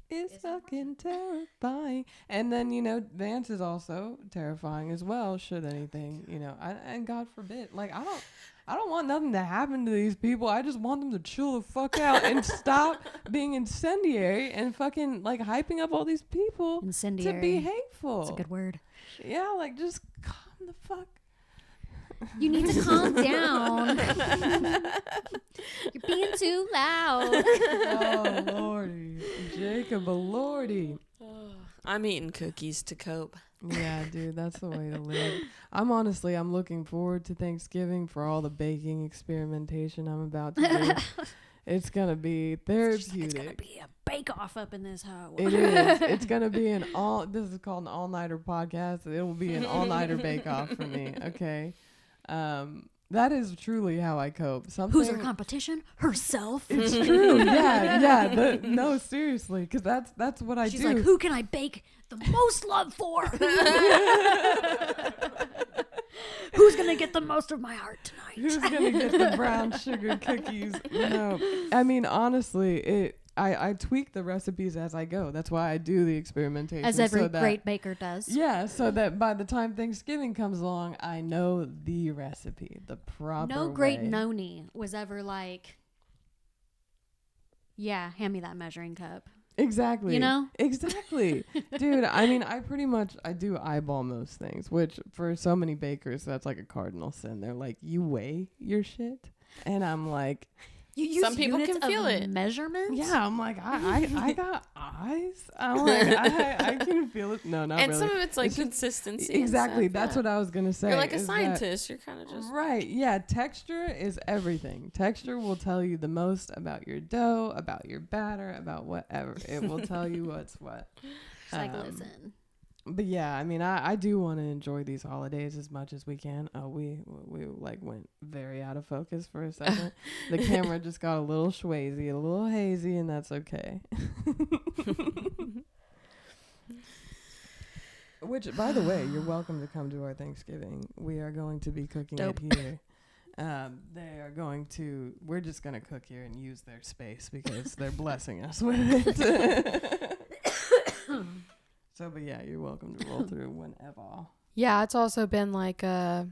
Speaker 1: is fucking terrifying. And then, you know, Vance is also terrifying as well, should anything, you know, and God forbid. Like, I don't want nothing to happen to these people. I just want them to chill the fuck out and stop being incendiary and fucking like hyping up all these people
Speaker 3: Incendiary.
Speaker 1: to be hateful.
Speaker 3: That's a good word.
Speaker 1: Yeah, like just calm the fuck.
Speaker 3: You need to calm down. You're being too loud.
Speaker 1: Oh lordy, Jacob, lordy.
Speaker 4: I'm eating cookies to cope.
Speaker 1: Yeah, dude, that's the way to live. I'm looking forward to Thanksgiving for all the baking experimentation I'm about to do. It's gonna be therapeutic.
Speaker 3: It's gonna be a bake-off up in this hoe.
Speaker 1: It is. It's gonna be this is called an all-nighter podcast. It will be an all-nighter bake-off for me. Okay. That is truly how I cope.
Speaker 3: Who's our competition? Herself.
Speaker 1: It's true. Yeah. No, seriously, because that's what I
Speaker 3: She's
Speaker 1: do.
Speaker 3: like, who can I bake the most love for? Who's gonna get the most of my heart tonight?
Speaker 1: Who's gonna get the brown sugar cookies? No, I mean honestly, I tweak the recipes as I go. That's why I do the experimentation.
Speaker 3: As every
Speaker 1: so that,
Speaker 3: great baker does.
Speaker 1: Yeah, so that by the time Thanksgiving comes along, I know the recipe, the proper
Speaker 3: No great
Speaker 1: way.
Speaker 3: noni was ever like, yeah, hand me that measuring cup.
Speaker 1: Exactly.
Speaker 3: You know?
Speaker 1: Exactly. Dude, I mean, I do eyeball most things, which for so many bakers, that's like a cardinal sin. They're like, you weigh your shit? And I'm like,
Speaker 3: You use
Speaker 4: Some people
Speaker 3: units
Speaker 4: can feel
Speaker 3: of
Speaker 4: it.
Speaker 3: measurements?
Speaker 1: yeah, I'm like, I got eyes. I'm like, I can feel it. No, not
Speaker 4: And
Speaker 1: really.
Speaker 4: some of it's like
Speaker 1: It's just-
Speaker 4: consistency. and
Speaker 1: Exactly.
Speaker 4: stuff,
Speaker 1: That's
Speaker 4: yeah.
Speaker 1: what I was going to say.
Speaker 4: You're like a
Speaker 1: is that-
Speaker 4: scientist. You're kind of just
Speaker 1: Right. Yeah. Texture is everything. Texture will tell you the most about your dough, about your batter, about whatever. It will tell you what's what.
Speaker 3: It's like, listen.
Speaker 1: But yeah, I mean, I do want to enjoy these holidays as much as we can. We like went very out of focus for a second. The camera just got a little schwazy, a little hazy, and that's okay. Which, by the way, you're welcome to come to our Thanksgiving. We are going to be cooking
Speaker 3: Dope.
Speaker 1: it here. We're just going to cook here and use their space because they're blessing us with it. So, but yeah, you're welcome to roll through whenever.
Speaker 2: Yeah, it's also been like a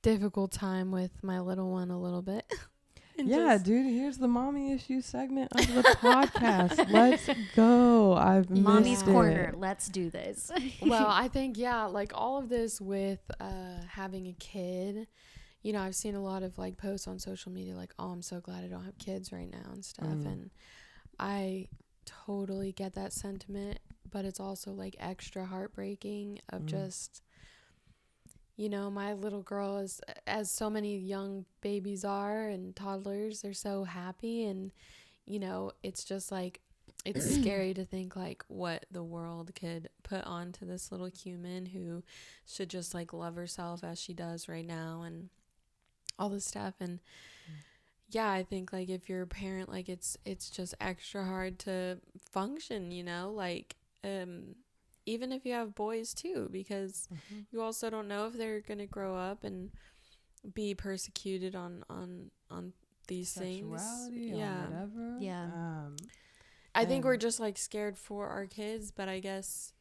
Speaker 2: difficult time with my little one a little bit.
Speaker 4: and
Speaker 1: Yeah,
Speaker 4: just-
Speaker 1: dude, here's the mommy issue segment of the podcast. Let's go. I've
Speaker 3: Mommy's
Speaker 1: missed
Speaker 3: Corner.
Speaker 1: it.
Speaker 3: Let's do this.
Speaker 2: Well, I think, yeah, like all of this with having a kid, you know, I've seen a lot of like posts on social media like, oh, I'm so glad I don't have kids right now and stuff. And I totally get that sentiment, but it's also like extra heartbreaking of just, you know, my little girl is, as so many young babies are and toddlers, they're so happy. And, you know, it's just like, it's scary to think like what the world could put onto this little human who should just like love herself as she does right now and all this stuff. And yeah, I think like if you're a parent, like it's just extra hard to function, you know, like even if you have boys too, because you also don't know if they're gonna grow up and be persecuted on these
Speaker 1: Sexuality,
Speaker 2: things. Yeah,
Speaker 1: on whatever.
Speaker 3: Yeah.
Speaker 2: I think we're
Speaker 1: And-
Speaker 2: just like scared for our kids, but I guess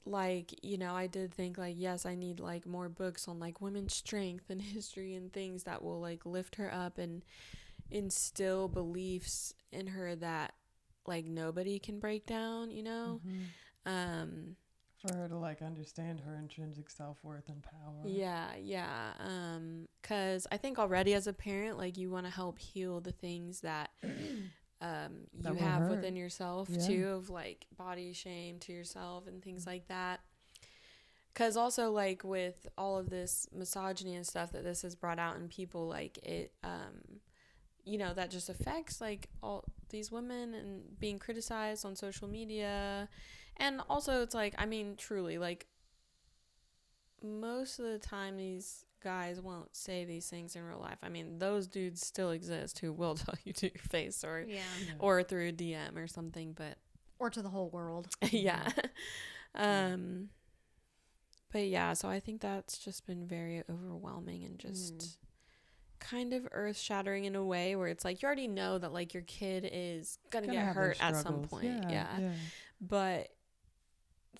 Speaker 2: like, you know, I did think like, yes, I need like more books on like women's strength and history and things that will like lift her up and instill beliefs in her that like nobody can break down, you know.
Speaker 1: For her to like understand her intrinsic self-worth and power.
Speaker 2: Yeah. Cuz I think already as a parent, like you want to help heal the things that you
Speaker 1: were
Speaker 2: have
Speaker 1: hurt.
Speaker 2: within yourself too, of like body shame to yourself and things like that. Because also like with all of this misogyny and stuff that this has brought out in people, like it you know, that just affects like all these women and being criticized on social media. And also it's like, I mean, truly, like most of the time these guys won't say these things in real life. I mean, those dudes still exist who will tell you to your face or through a DM or something, but
Speaker 3: Or to the whole world.
Speaker 2: yeah. But yeah, so I think that's just been very overwhelming and just kind of earth-shattering in a way where it's like you already know that like your kid is gonna get
Speaker 1: have their
Speaker 2: hurt at some
Speaker 1: struggles.
Speaker 2: point. Yeah. But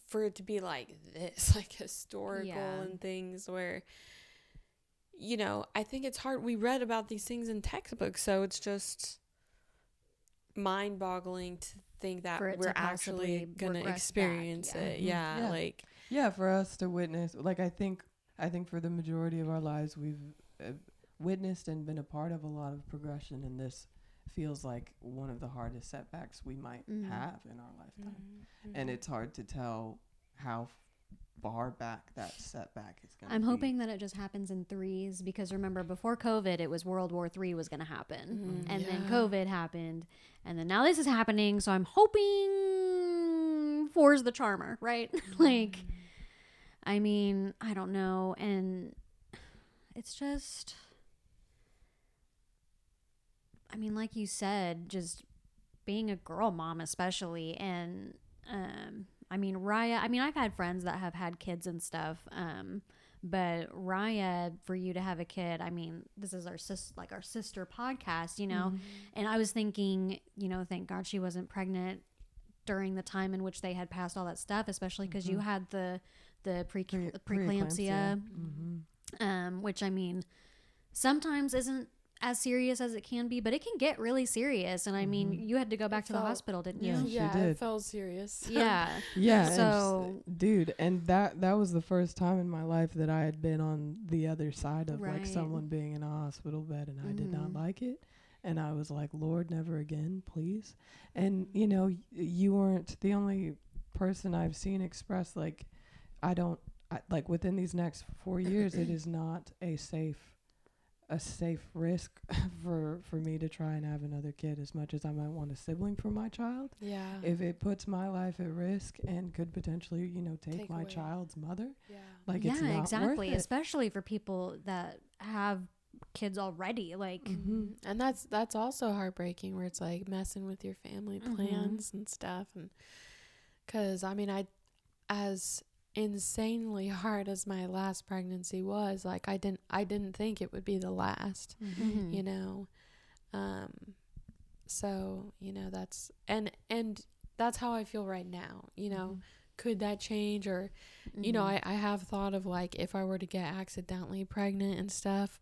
Speaker 2: for it to be like this, like historical and things where, you know, I think it's hard. We read about these things in textbooks, so it's just mind-boggling to think that we're actually gonna experience it. Yeah, like
Speaker 1: for us to witness, like I think for the majority of our lives we've witnessed and been a part of a lot of progression, and this feels like one of the hardest setbacks we might have in our lifetime. And it's hard to tell how far back that setback is going to be.
Speaker 3: I'm hoping that it just happens in threes, because remember, before COVID, it was World War III was going to happen. And then COVID happened. And then now this is happening. So I'm hoping four's the charmer, right? Like, I mean, I don't know. And it's just, I mean, like you said, just being a girl mom especially. And, I mean, Raya, I mean, I've had friends that have had kids and stuff. But Raya, for you to have a kid, I mean, this is our sister podcast, you know? And I was thinking, you know, thank God she wasn't pregnant during the time in which they had passed all that stuff, especially because you had the preeclampsia, which, I mean, sometimes isn't as serious as it can be, but it can get really serious. And I mean, you had to go back to the hospital, didn't you?
Speaker 1: Yeah, she did.
Speaker 2: It felt serious.
Speaker 1: Yeah.
Speaker 3: So,
Speaker 1: dude, and that was the first time in my life that I had been on the other side of like someone being in a hospital bed, and I did not like it. And I was like, Lord, never again, please. And you know, you weren't the only person I've seen express like, like within these next 4 years, it is not a safe risk for me to try and have another kid, as much as I might want a sibling for my child.
Speaker 2: Yeah.
Speaker 1: If it puts my life at risk and could potentially, you know, take my
Speaker 2: away
Speaker 1: child's mother.
Speaker 2: Yeah.
Speaker 1: Like, it's not
Speaker 3: exactly.
Speaker 1: worth it.
Speaker 3: Especially for people that have kids already. Like,
Speaker 2: and that's also heartbreaking, where it's like messing with your family plans and stuff. And because I mean, as insanely hard as my last pregnancy was, like I didn't think it would be the last, you know. So, you know, that's and that's how I feel right now, you know. Could that change? Or you know, I have thought of like, if I were to get accidentally pregnant and stuff,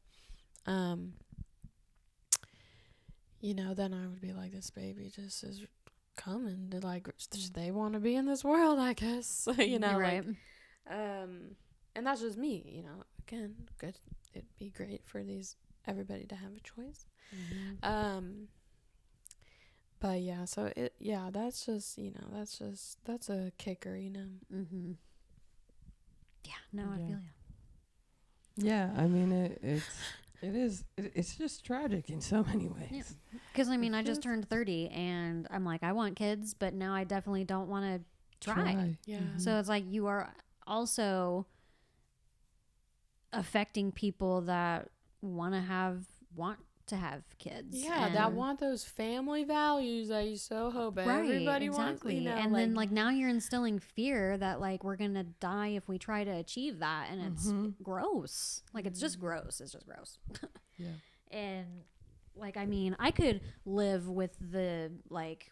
Speaker 2: you know, then I would be like, this baby just is coming to, like, they want to be in this world, I guess. You know,
Speaker 3: right.
Speaker 2: like, and that's just me, you know. Again, good, it'd be great for everybody to have a choice. But yeah, so that's just, you know, that's a kicker, you know.
Speaker 3: Yeah, no, I feel you.
Speaker 1: Yeah, I mean, it's just tragic in so many ways.
Speaker 3: Because I mean, I just turned 30, and I'm like, I want kids, but now I definitely don't want to try.
Speaker 2: Yeah.
Speaker 3: So it's like, you are also affecting people that want to have want to have kids.
Speaker 2: Yeah, that want those family values that you so hope
Speaker 3: right,
Speaker 2: everybody
Speaker 3: exactly.
Speaker 2: wants. You know,
Speaker 3: and then like now you're instilling fear that like we're gonna die if we try to achieve that, and it's gross. Like it's just gross. It's just gross.
Speaker 1: Yeah.
Speaker 3: And like I mean, I could live with the like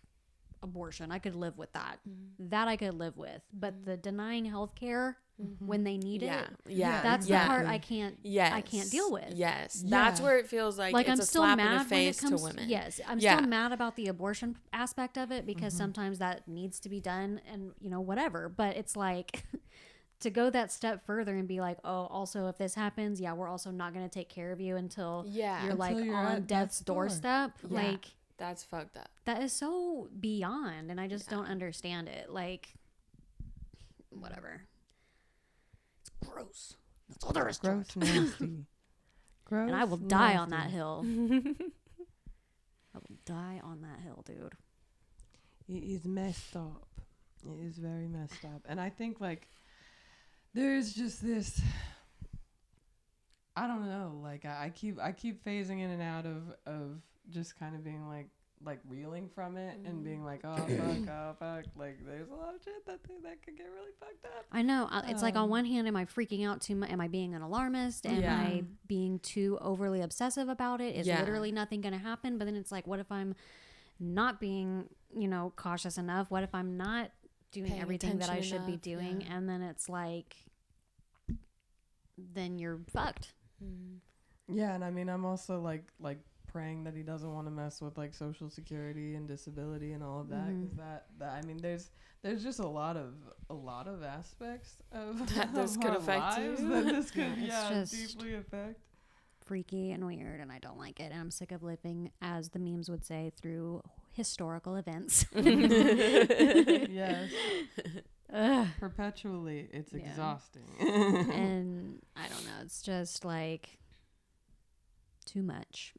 Speaker 3: abortion. I could live with that. That I could live with. But the denying health care when they need it, that's the part I can't deal with.
Speaker 2: Yes. That's where it feels like it's
Speaker 3: I'm
Speaker 2: a
Speaker 3: still
Speaker 2: slap
Speaker 3: mad
Speaker 2: in the face
Speaker 3: when it comes
Speaker 2: to women.
Speaker 3: Yes, I'm still mad about the abortion aspect of it because sometimes that needs to be done and you know whatever, but it's like to go that step further and be like, oh, also if this happens, we're also not going to take care of you until you're like on death's doorstep. Like
Speaker 2: that's fucked up.
Speaker 3: That is so beyond, and I just don't understand it. Like whatever. It's gross. That's all there is to it.
Speaker 1: Gross, nasty. Gross,
Speaker 3: and I will die on that hill. I will die on that hill, dude.
Speaker 1: It is messed up. It is very messed up. And I think like there's just this, I don't know, like I keep phasing in and out of just kind of being like reeling from it and being like, oh fuck, like there's a lot of shit that could get really fucked up.
Speaker 3: I know. It's like on one hand, am I freaking out too much? Am I being an alarmist? Am I being too overly obsessive about it? Is literally nothing going to happen? But then it's like, what if I'm not being, cautious enough? What if I'm not doing everything that I should be doing? And then it's like, then you're fucked.
Speaker 1: Yeah, and I mean, I'm also like praying that he doesn't want to mess with like Social Security and disability and all of that, because that I mean, there's just a lot of aspects of
Speaker 2: that this could affect you.
Speaker 1: That this could
Speaker 3: just
Speaker 1: deeply affect.
Speaker 3: Freaky and weird, and I don't like it, and I'm sick of living, as the memes would say, through historical events.
Speaker 1: Yes. Perpetually, it's exhausting.
Speaker 3: And I don't know, it's just like too much.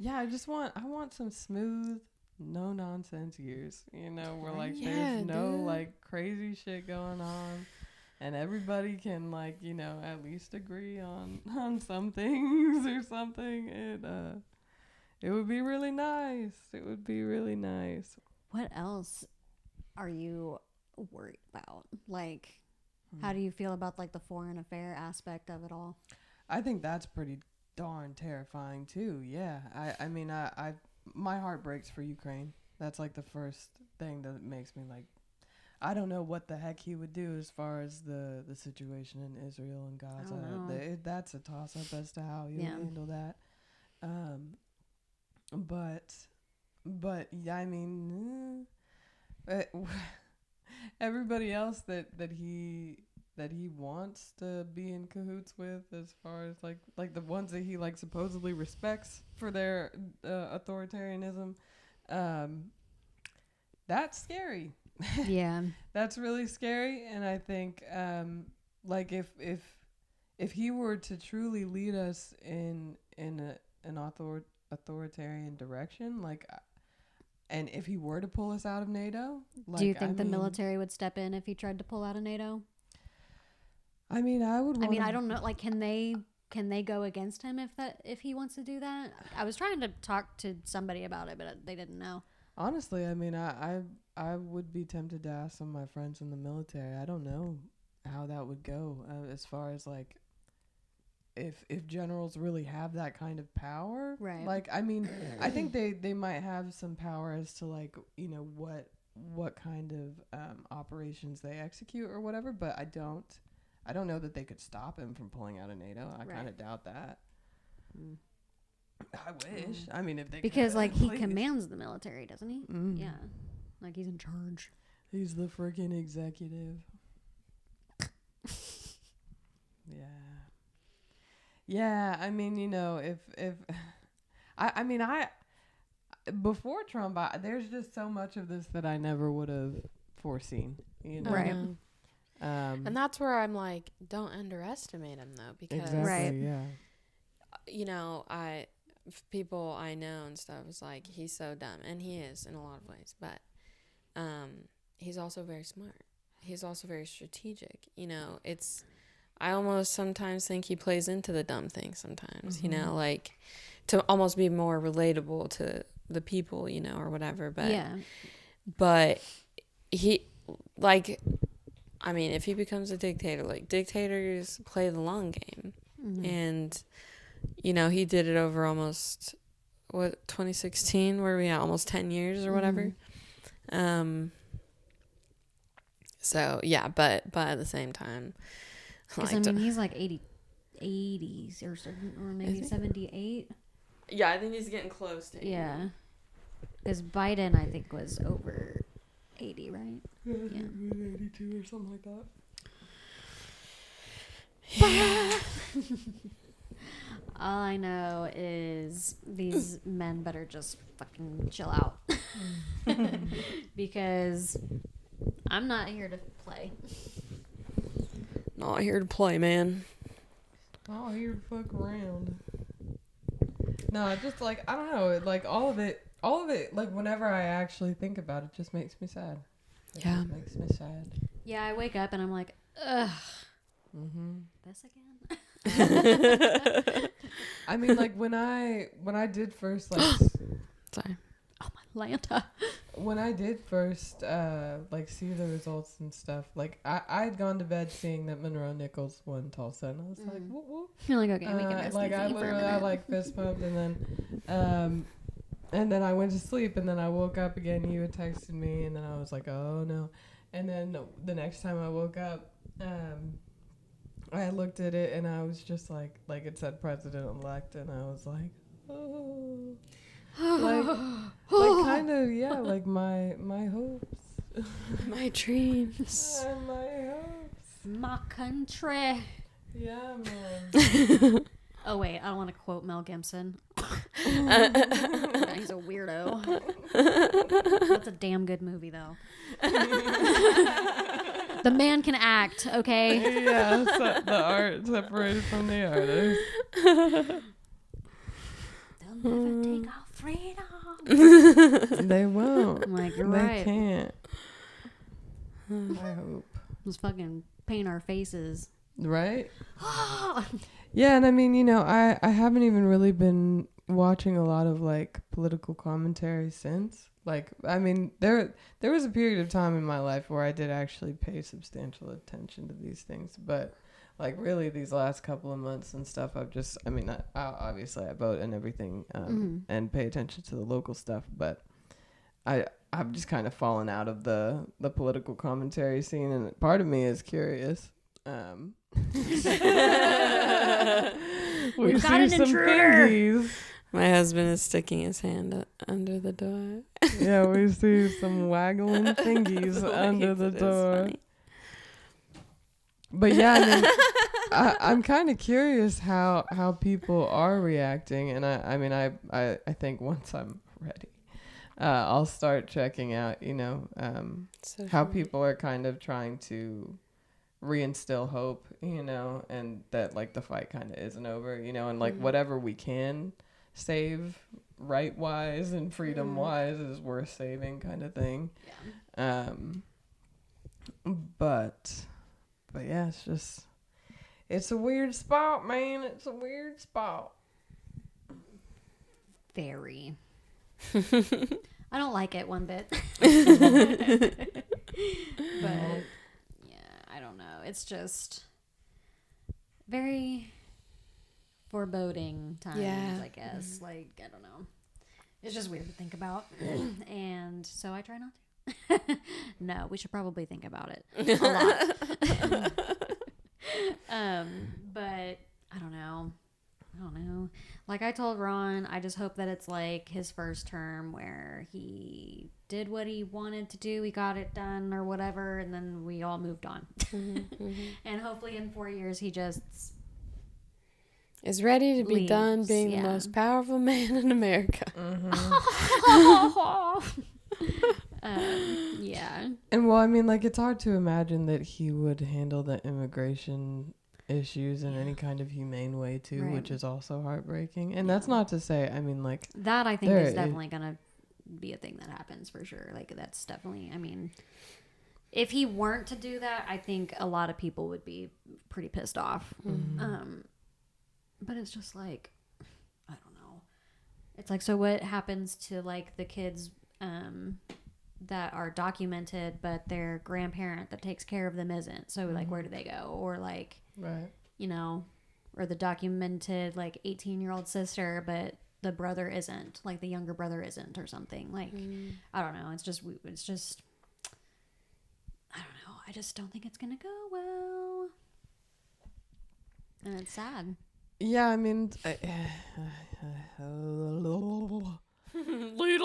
Speaker 1: I want some smooth, no nonsense years, where like there's no like crazy shit going on, and everybody can like at least agree on some things or something. It would be really nice. It would be really nice.
Speaker 3: What else are you worried about? Like, how do you feel about like the foreign affair aspect of it all?
Speaker 1: I think that's pretty darn terrifying too. Yeah. I mean, my heart breaks for Ukraine. That's like the first thing that makes me like, I don't know what the heck he would do as far as the situation in Israel and Gaza. That's a toss up as to how he would handle that. But yeah, I mean, everybody else that he wants to be in cahoots with, as far as like the ones that he like supposedly respects for their authoritarianism, that's scary.
Speaker 3: Yeah.
Speaker 1: That's really scary. And I think like if he were to truly lead us in an authoritarian direction, like, and if he were to pull us out of NATO, like,
Speaker 3: do you think the military would step in if he tried to pull out of NATO?
Speaker 1: I mean, I
Speaker 3: don't know. Like, can they go against him if he wants to do that? I was trying to talk to somebody about it, but they didn't know.
Speaker 1: Honestly, I mean, I would be tempted to ask some of my friends in the military. I don't know how that would go as far as like if generals really have that kind of power.
Speaker 3: Right.
Speaker 1: Like, I mean, I think they might have some power as to like, what kind of operations they execute or whatever, but I don't know that they could stop him from pulling out of NATO. I kind of doubt that. I wish. I mean, if they
Speaker 3: because
Speaker 1: could,
Speaker 3: like he
Speaker 1: please.
Speaker 3: commands the military, doesn't he? Yeah, like he's in charge.
Speaker 1: He's the freaking executive. Yeah. I mean, if I mean, before Trump, there's just so much of this that I never would have foreseen.
Speaker 3: Right.
Speaker 2: And that's where I'm like, don't underestimate him though, because
Speaker 1: exactly,
Speaker 2: yeah. People I know and stuff is like, he's so dumb, and he is in a lot of ways, but he's also very smart. He's also very strategic. I almost sometimes think he plays into the dumb thing sometimes, like
Speaker 4: to almost be more relatable to the people, you know, or whatever. But
Speaker 3: Yeah.
Speaker 4: but he, like, I mean, if he becomes a dictator, like, dictators play the long game. And, you know, he did it over almost, 2016? Where are we at? Almost 10 years or whatever. So, yeah, but at the same time,
Speaker 3: Because, I mean, he's like 80s or maybe 78.
Speaker 4: yeah, I think he's getting close to 80.
Speaker 3: Yeah. Because Biden, I think, was over 80, right?
Speaker 1: Yeah. 82 or something like that.
Speaker 3: All I know is these men better just fucking chill out. Because I'm not here to play.
Speaker 4: Not here to play, man.
Speaker 1: Not here to fuck around. No, it's just like, I don't know, like all of it, like whenever I actually think about it, just makes me sad.
Speaker 4: Yeah.
Speaker 1: It makes me sad.
Speaker 3: Yeah, I wake up and I'm like, ugh. This again?
Speaker 1: I mean, like when I did first, like,
Speaker 4: Sorry.
Speaker 3: Oh, my Lanta.
Speaker 1: when I did first, like see the results and stuff, like I had gone to bed seeing that Monroe Nichols won Tulsa, and I was like, whoop whoop.
Speaker 3: You're like, okay, we can rest
Speaker 1: like I
Speaker 3: easy for a
Speaker 1: literally, I
Speaker 3: minute.
Speaker 1: like fist pumped, and then I went to sleep, and then I woke up again. You had texted me, and then I was like, oh no, and then the next time I woke up, I looked at it, and I was just like it said President-elect, and I was like, oh. like kind of, yeah, like my hopes.
Speaker 4: My dreams.
Speaker 1: My hopes.
Speaker 3: My country.
Speaker 1: Yeah, man.
Speaker 3: Oh, wait, I don't want to quote Mel Gibson. He's a weirdo. That's a damn good movie, though. The man can act, okay?
Speaker 1: Yeah, the art separated from the artist.
Speaker 3: They'll never take our freedom.
Speaker 1: They won't.
Speaker 3: I'm like, you're
Speaker 1: They
Speaker 3: right.
Speaker 1: can't. I hope.
Speaker 3: Let's fucking paint our faces.
Speaker 1: Right? Yeah, and I mean, you know, I haven't even really been watching a lot of like political commentary since. Like, I mean, there was a period of time in my life where I did actually pay substantial attention to these things, but like really these last couple of months and stuff, I've just, I mean, I obviously I vote and everything, and pay attention to the local stuff, but I've just kind of fallen out of the political commentary scene, and part of me is curious.
Speaker 3: We've
Speaker 1: see
Speaker 3: got an
Speaker 1: some
Speaker 3: intruder.
Speaker 1: thingies.
Speaker 4: My husband is sticking his hand under the door.
Speaker 1: Yeah, we see some waggling thingies under the
Speaker 4: It is
Speaker 1: door.
Speaker 4: funny.
Speaker 1: But yeah, I mean, I'm kind of curious how people are reacting, and I mean, I think once I'm ready, I'll start checking out, you know, how people are kind of trying to reinstill hope, you know, and that like the fight kind of isn't over, you know, and like whatever we can save right wise and freedom wise is worth saving, kind of thing.
Speaker 3: Yeah.
Speaker 1: But yeah, it's a weird spot, man. It's a weird spot.
Speaker 3: Very. I don't like it one bit. But yeah, I don't know. It's just very foreboding times,
Speaker 4: Yeah.
Speaker 3: I guess. Like, I don't know. It's just weird to think about. And so I try not to. No, we should probably think about it a lot. But I don't know. Like I told Ron, I just hope that it's like his first term where he did what he wanted to do, he got it done or whatever, and then we all moved on. And hopefully in 4 years he just
Speaker 4: is ready to be
Speaker 3: leaves,
Speaker 4: done being
Speaker 3: yeah.
Speaker 4: the most powerful man in America.
Speaker 3: yeah.
Speaker 1: And well, I mean, like it's hard to imagine that he would handle the immigration issues in any kind of humane way too,
Speaker 3: Right.
Speaker 1: which is also heartbreaking. And that's not to say, I mean, like
Speaker 3: That I think
Speaker 1: There
Speaker 3: is
Speaker 1: is-
Speaker 3: definitely gonna be a thing that happens for sure. Like that's definitely, I mean, if he weren't to do that, I think a lot of people would be pretty pissed off. But it's just like, I don't know. It's like, so what happens to like the kids that are documented, but their grandparent that takes care of them isn't? So like, where do they go? Or like,
Speaker 1: Right.
Speaker 3: you know, or the documented like 18-year-old sister, but the brother isn't, like the younger brother isn't, or something. Like, I don't know. It's just, I don't know. I just don't think it's gonna go well, and it's sad.
Speaker 1: Yeah, I mean, wee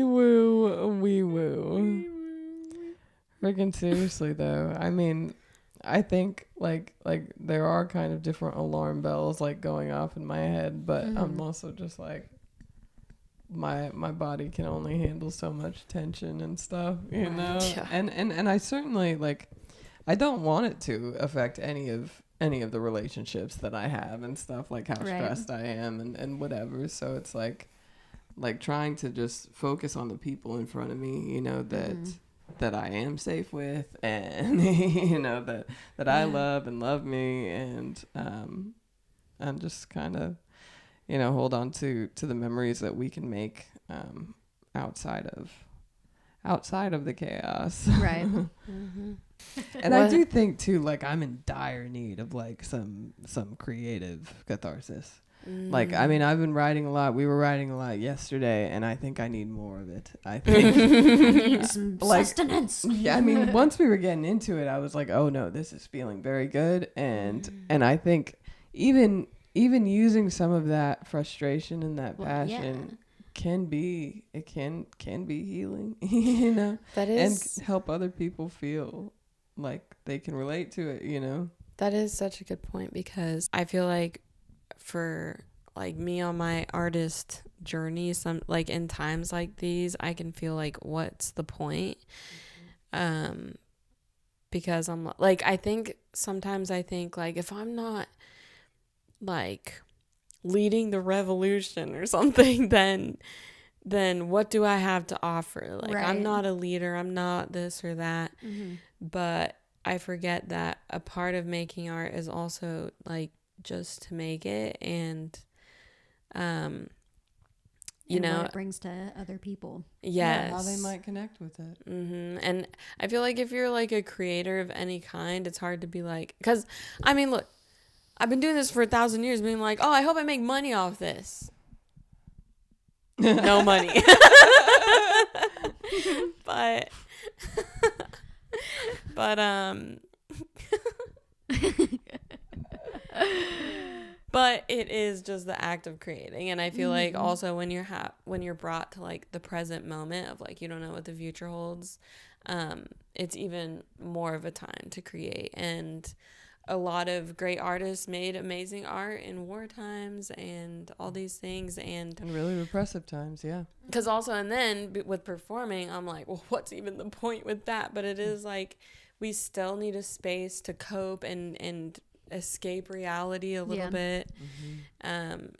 Speaker 1: woo. Freaking seriously though. I mean, I think like there are kind of different alarm bells like going off in my head, but I'm also just like my body can only handle so much tension and stuff, you know.
Speaker 4: Yeah.
Speaker 1: And I certainly like I don't want it to affect any of the relationships that I have and stuff, like how stressed I am and whatever. So it's like trying to just focus on the people in front of me, you know, that I am safe with, and you know that I love and love me, and just kind of, you know, hold on to the memories that we can make outside of the chaos.
Speaker 3: Right.
Speaker 1: And I do think too, like I'm in dire need of like some creative catharsis. Like, I mean, I've been writing a lot. We were writing a lot yesterday, and I think I need more of it. I think
Speaker 3: I need some sustenance.
Speaker 1: Yeah, I mean, once we were getting into it, I was like, oh no, this is feeling very good. And I think even using some of that frustration and that passion can be healing, you know,
Speaker 4: That is,
Speaker 1: and help other people feel like they can relate to it, you know.
Speaker 4: that is such a good point, because I feel like for like me on my artist journey, some like in times like these, I can feel like, what's the point? Because I'm like, I think sometimes I think like, if I'm not like leading the revolution or something, then what do I have to offer? Like, I'm not a leader, I'm not this or that. But I forget that a part of making art is also like just to make it, and you know
Speaker 3: what it brings to other people.
Speaker 4: Yes.
Speaker 1: How they might connect with it.
Speaker 4: And I feel like if you're like a creator of any kind, it's hard to be like, because I mean, look, I've been doing this for 1,000 years, being like, oh, I hope I make money off this. No money. but but it is just the act of creating. And I feel like also when you're brought to like the present moment of like, you don't know what the future holds, it's even more of a time to create. And a lot of great artists made amazing art in war times and all these things, and
Speaker 1: really repressive times. Yeah,
Speaker 4: because also, and then with performing, I'm like, well, what's even the point with that? But it is like, we still need a space to cope and escape reality a little bit. And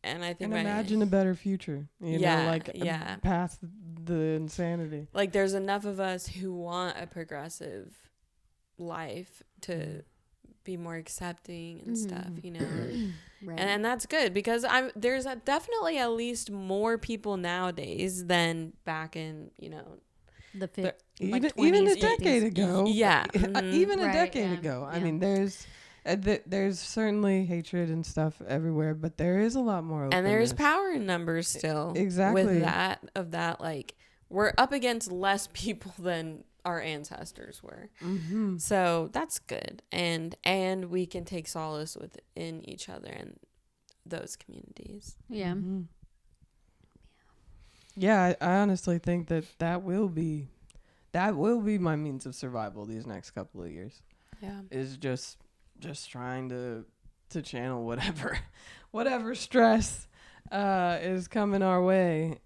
Speaker 4: I think,
Speaker 1: and imagine a better future, you know, like past the insanity.
Speaker 4: Like, there's enough of us who want a progressive life to be more accepting and stuff, you know. And that's good, because there's definitely at least more people nowadays than back in, you know,
Speaker 1: even a decade ago.
Speaker 4: Yeah.
Speaker 1: Even a decade ago. I mean, there's certainly hatred and stuff everywhere, but there is a lot more openness.
Speaker 4: And there's power in numbers still.
Speaker 1: Exactly.
Speaker 4: With that, like, we're up against less people than our ancestors were. So that's good. And we can take solace within each other and those communities.
Speaker 3: Yeah.
Speaker 1: Yeah, I honestly think that will be my means of survival these next couple of years.
Speaker 4: Yeah.
Speaker 1: Is just trying to channel whatever stress is coming our way,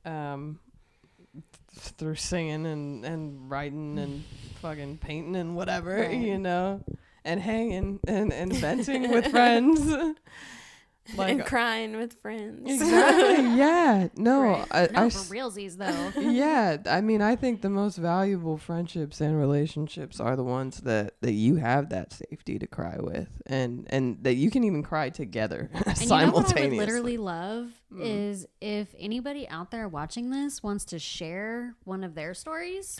Speaker 1: through singing and writing and fucking painting and whatever, you know, and hanging and venting with friends. Like,
Speaker 4: and crying with friends.
Speaker 1: exactly. Yeah. No.
Speaker 3: Right.
Speaker 1: I
Speaker 3: For realsies though.
Speaker 1: yeah. I mean, I think the most valuable friendships and relationships are the ones that you have that safety to cry with, and that you can even cry together
Speaker 3: And
Speaker 1: simultaneously.
Speaker 3: you know what I would literally love is if anybody out there watching this wants to share one of their stories,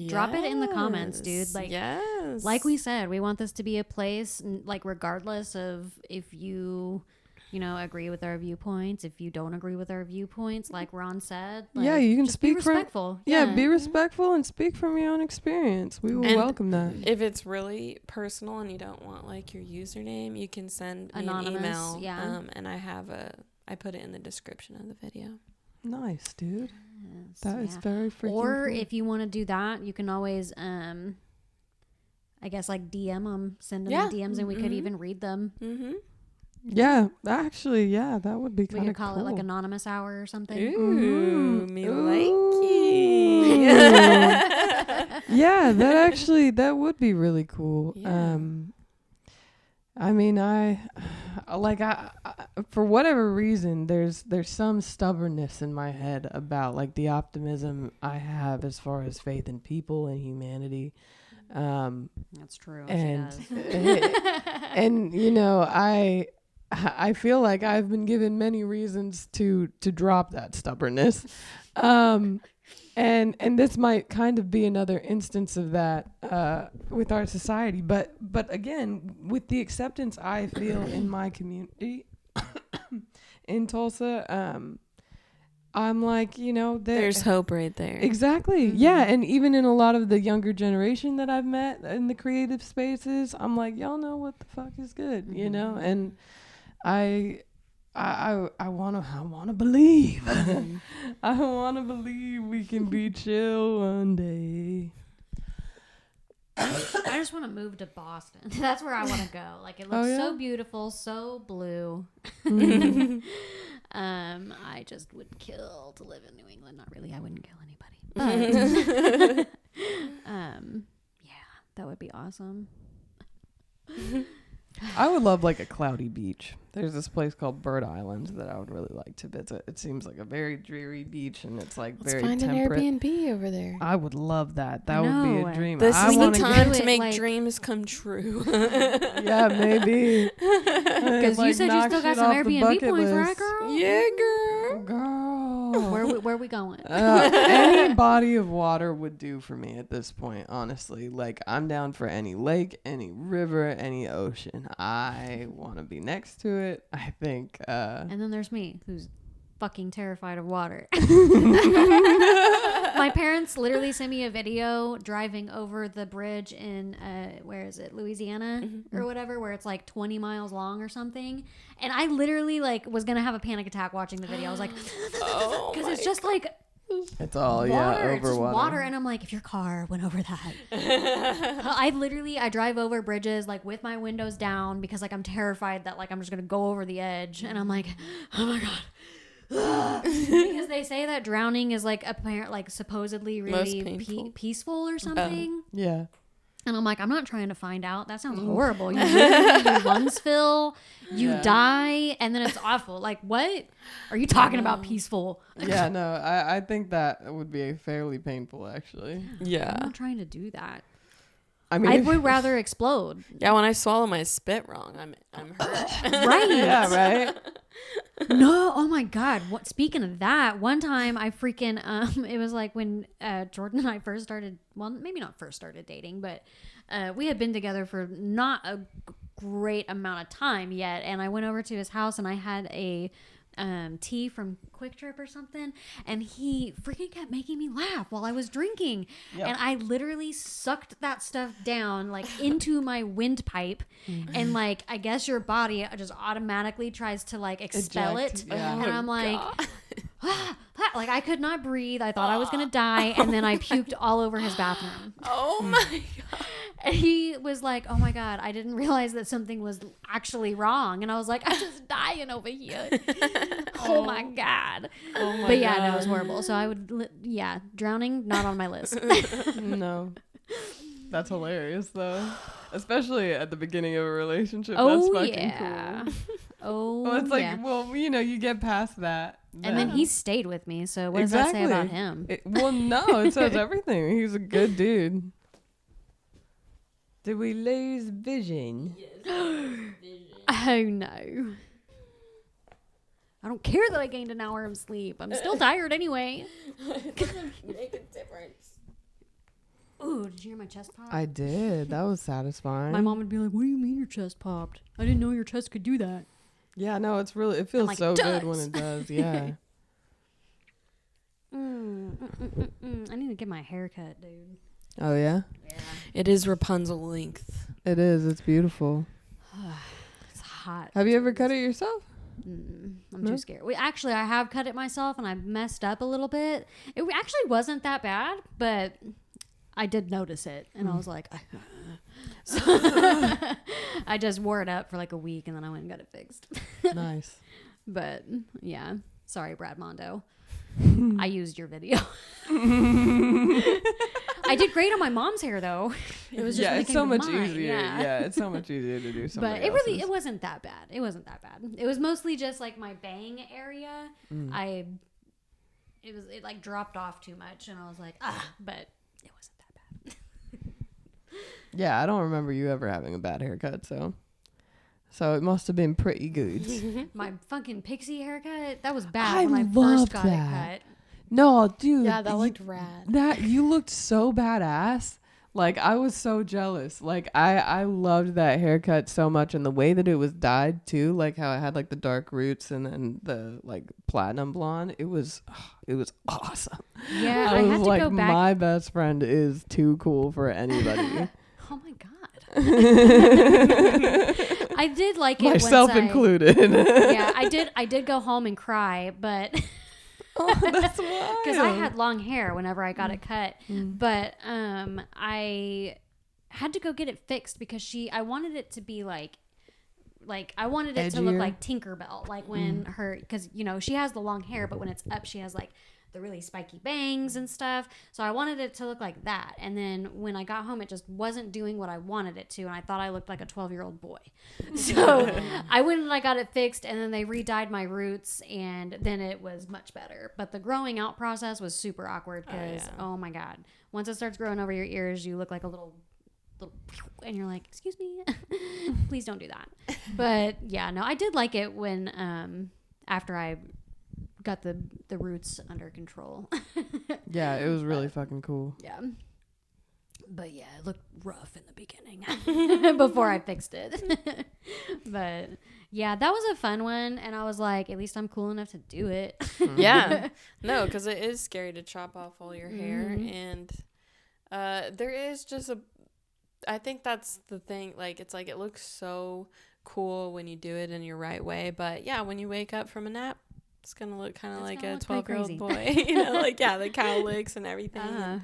Speaker 3: drop it in the comments, dude. Like,
Speaker 4: yes.
Speaker 3: like we said, we want this to be a place, like, regardless of if you know, agree with our viewpoints, if you don't agree with our viewpoints, like Ron said. Like,
Speaker 1: yeah, you can
Speaker 3: just
Speaker 1: speak
Speaker 3: be respectful.
Speaker 1: be respectful and speak from your own experience. We will
Speaker 4: And
Speaker 1: welcome that.
Speaker 4: If it's really personal and you don't want like your username, you can send me
Speaker 3: Anonymous,
Speaker 4: an email.
Speaker 3: yeah.
Speaker 4: And I put it in the description of the video.
Speaker 1: Nice, dude.
Speaker 3: Yes,
Speaker 1: That is
Speaker 3: yeah.
Speaker 1: very freaking
Speaker 3: Or
Speaker 1: cool.
Speaker 3: if you want to do that, you can always, I guess, like DM them, send them
Speaker 4: Yeah.
Speaker 3: the DMs, and we could
Speaker 4: Mhm.
Speaker 3: even read them.
Speaker 4: Mm-hmm.
Speaker 1: Yeah, actually, yeah, that would be
Speaker 3: We
Speaker 1: kind
Speaker 3: could
Speaker 1: of
Speaker 3: call
Speaker 1: cool.
Speaker 3: it like anonymous hour or something.
Speaker 4: Ooh, me
Speaker 1: Ooh.
Speaker 4: likey.
Speaker 1: Yeah, that would be really cool.
Speaker 4: Yeah.
Speaker 1: I mean, I for whatever reason, there's some stubbornness in my head about like the optimism I have as far as faith in people and humanity.
Speaker 3: That's true.
Speaker 1: And
Speaker 3: She does.
Speaker 1: and you know, I feel like I've been given many reasons to drop that stubbornness. And this might kind of be another instance of that with our society, but again, with the acceptance I feel in my community in Tulsa, I'm like, you know,
Speaker 4: There's hope right there.
Speaker 1: Exactly.
Speaker 3: Mm-hmm.
Speaker 1: Yeah, and even in a lot of the younger generation that I've met in the creative spaces, I'm like, y'all know what the fuck is good, you know? And I want to believe. I want to believe we can be chill one day.
Speaker 3: I just want to move to Boston. That's where I want to go. Like, it looks so beautiful, so blue. I just would kill to live in New England. Not really. I wouldn't kill anybody. But yeah, that would be awesome.
Speaker 1: I would love like a cloudy beach. There's this place called Bird Island that I would really like to visit. It seems like a very dreary beach, and it's like
Speaker 4: Let's
Speaker 1: very
Speaker 4: find
Speaker 1: temperate.
Speaker 4: an Airbnb over there.
Speaker 1: I would love that. That would be a dream.
Speaker 4: This
Speaker 1: I
Speaker 4: is the
Speaker 1: wanna
Speaker 4: time
Speaker 3: do
Speaker 4: to
Speaker 3: it,
Speaker 4: make
Speaker 3: like-
Speaker 4: dreams come true.
Speaker 1: Yeah, maybe.
Speaker 3: Because you said you still got some Airbnb points, right, girl?
Speaker 4: Yeah, girl.
Speaker 1: Girl.
Speaker 3: Where we going?
Speaker 1: Any body of water would do for me at this point, honestly. Like, I'm down for any lake, any river, any ocean. I want to be next to it. I think.
Speaker 3: And then there's me, who's fucking terrified of water. My parents literally sent me a video driving over the bridge in where is it, Louisiana or whatever, where it's like 20 miles long or something, and I literally like was gonna have a panic attack watching the video. I was like, because it's just like
Speaker 1: It's all
Speaker 3: water.
Speaker 1: over
Speaker 3: It's just
Speaker 1: water.
Speaker 3: water, and I'm like, if your car went over that, I drive over bridges like with my windows down because like I'm terrified that like I'm just gonna go over the edge, and I'm like, oh my god. Because they say that drowning is like apparent, like supposedly really
Speaker 4: painful.
Speaker 3: peaceful or something.
Speaker 1: Yeah.
Speaker 3: And I'm like, I'm not trying to find out. That sounds horrible. You literally, your lungs fill, you die, and then it's awful. Like, what are you talking about? Peaceful?
Speaker 1: Yeah, no, I think that would be fairly painful, actually.
Speaker 3: I'm
Speaker 4: Yeah.
Speaker 3: not trying to do that.
Speaker 1: I mean,
Speaker 3: I would rather explode.
Speaker 4: Yeah, when I swallow my spit wrong, I'm hurt.
Speaker 3: Right?
Speaker 1: yeah, right.
Speaker 3: No, oh my god. What, speaking of that, one time I freaking it was like when Jordan and I first started, well, maybe not first started dating, but we had been together for not a great amount of time yet, and I went over to his house and I had a tea from Quick Trip or something, and he freaking kept making me laugh while I was drinking.
Speaker 1: Yep.
Speaker 3: And I literally sucked that stuff down like into my windpipe, and like I guess your body just automatically tries to like expel
Speaker 1: Eject,
Speaker 3: it,
Speaker 1: yeah.
Speaker 3: and I'm like like I could not breathe. I thought I was gonna die, and then I puked all over his bathroom.
Speaker 4: Oh my god.
Speaker 3: And he was like, oh my god, I didn't realize that something was actually wrong. And I was like, I'm just dying over here. Oh my god.
Speaker 4: Oh my
Speaker 3: But yeah,
Speaker 4: god.
Speaker 3: no, it was horrible. So I would, drowning, not on my list.
Speaker 1: No. That's hilarious, though. Especially at the beginning of a relationship.
Speaker 3: Oh,
Speaker 1: That's fucking
Speaker 3: yeah.
Speaker 1: cool.
Speaker 3: Oh,
Speaker 1: Well, it's like,
Speaker 3: yeah.
Speaker 1: well, you know, you get past that.
Speaker 3: And then he stayed with me, so what does that say about him?
Speaker 1: Well, no, it says everything. He's a good dude. Did we lose vision?
Speaker 3: Oh, no. I don't care that I gained an hour of sleep. I'm still tired anyway.
Speaker 4: It doesn't make a difference.
Speaker 3: Ooh, did you hear my chest pop?
Speaker 1: I did. That was satisfying.
Speaker 3: My mom would be like, what do you mean your chest popped? I didn't know your chest could do that.
Speaker 1: Yeah, no, it feels
Speaker 3: like,
Speaker 1: so good
Speaker 3: "Does."
Speaker 1: when it does. Yeah.
Speaker 3: I need to get my hair cut, dude.
Speaker 1: Oh, yeah?
Speaker 3: Yeah.
Speaker 4: It is Rapunzel length.
Speaker 1: It is. It's beautiful.
Speaker 3: It's hot.
Speaker 1: Have you ever cut it yourself?
Speaker 3: I'm
Speaker 1: No?
Speaker 3: too scared. I have cut it myself, and I messed up a little bit. It actually wasn't that bad, but I did notice it, and I was like, so I just wore it up for like a week, and then I went and got it fixed.
Speaker 1: Nice.
Speaker 3: But yeah, sorry, Brad Mondo. I used your video. I did great on my mom's hair though. It was just
Speaker 1: it's so much
Speaker 3: mine.
Speaker 1: easier.
Speaker 3: Yeah.
Speaker 1: It's so much easier to do something.
Speaker 3: But it wasn't that bad. It wasn't that bad. It was mostly just like my bang area. It like dropped off too much, and I was like, but it wasn't that bad.
Speaker 1: Yeah, I don't remember you ever having a bad haircut, so it must have been pretty good.
Speaker 3: My fucking pixie haircut, that was bad
Speaker 1: I
Speaker 3: when I first
Speaker 1: love
Speaker 3: got
Speaker 1: that.
Speaker 3: it cut.
Speaker 1: No, dude.
Speaker 2: Yeah, that looked rad.
Speaker 1: That you looked so badass. Like, I was so jealous. Like, I loved that haircut so much, and the way that it was dyed too, like how it had like the dark roots and then the like platinum blonde. It was awesome.
Speaker 3: Yeah,
Speaker 1: I
Speaker 3: I
Speaker 1: was
Speaker 3: had to
Speaker 1: like,
Speaker 3: go back.
Speaker 1: my best friend is too cool for anybody.
Speaker 3: Oh my god. I did like it
Speaker 1: Myself
Speaker 3: once
Speaker 1: included.
Speaker 3: Yeah, I did go home and cry, but
Speaker 1: Oh, that's wild.
Speaker 3: because I had long hair whenever I got it cut. But I had to go get it fixed because I wanted it to be like I wanted it to look
Speaker 1: Edgier?
Speaker 3: like Tinkerbell, like when because you know she has the long hair, but when it's up she has like the really spiky bangs and stuff. So I wanted it to look like that. And then when I got home, it just wasn't doing what I wanted it to, and I thought I looked like a 12-year-old boy. So I went and I got it fixed, and then they re-dyed my roots, and then it was much better. But the growing out process was super awkward because oh my god, once it starts growing over your ears, you look like a little, and you're like, excuse me, please don't do that. But yeah, no, I did like it when after I got the roots under control.
Speaker 1: Yeah, it was really fucking cool.
Speaker 3: Yeah. But yeah, it looked rough in the beginning before I fixed it. But yeah, that was a fun one. And I was like, at least I'm cool enough to do it.
Speaker 4: Yeah. No, because it is scary to chop off all your hair. And there is just I think that's the thing. Like, it's like it looks so cool when you do it in your right way. But yeah, when you wake up from a nap, it's gonna look kind of like a 12-year-old boy, you know, like the cowlicks and everything.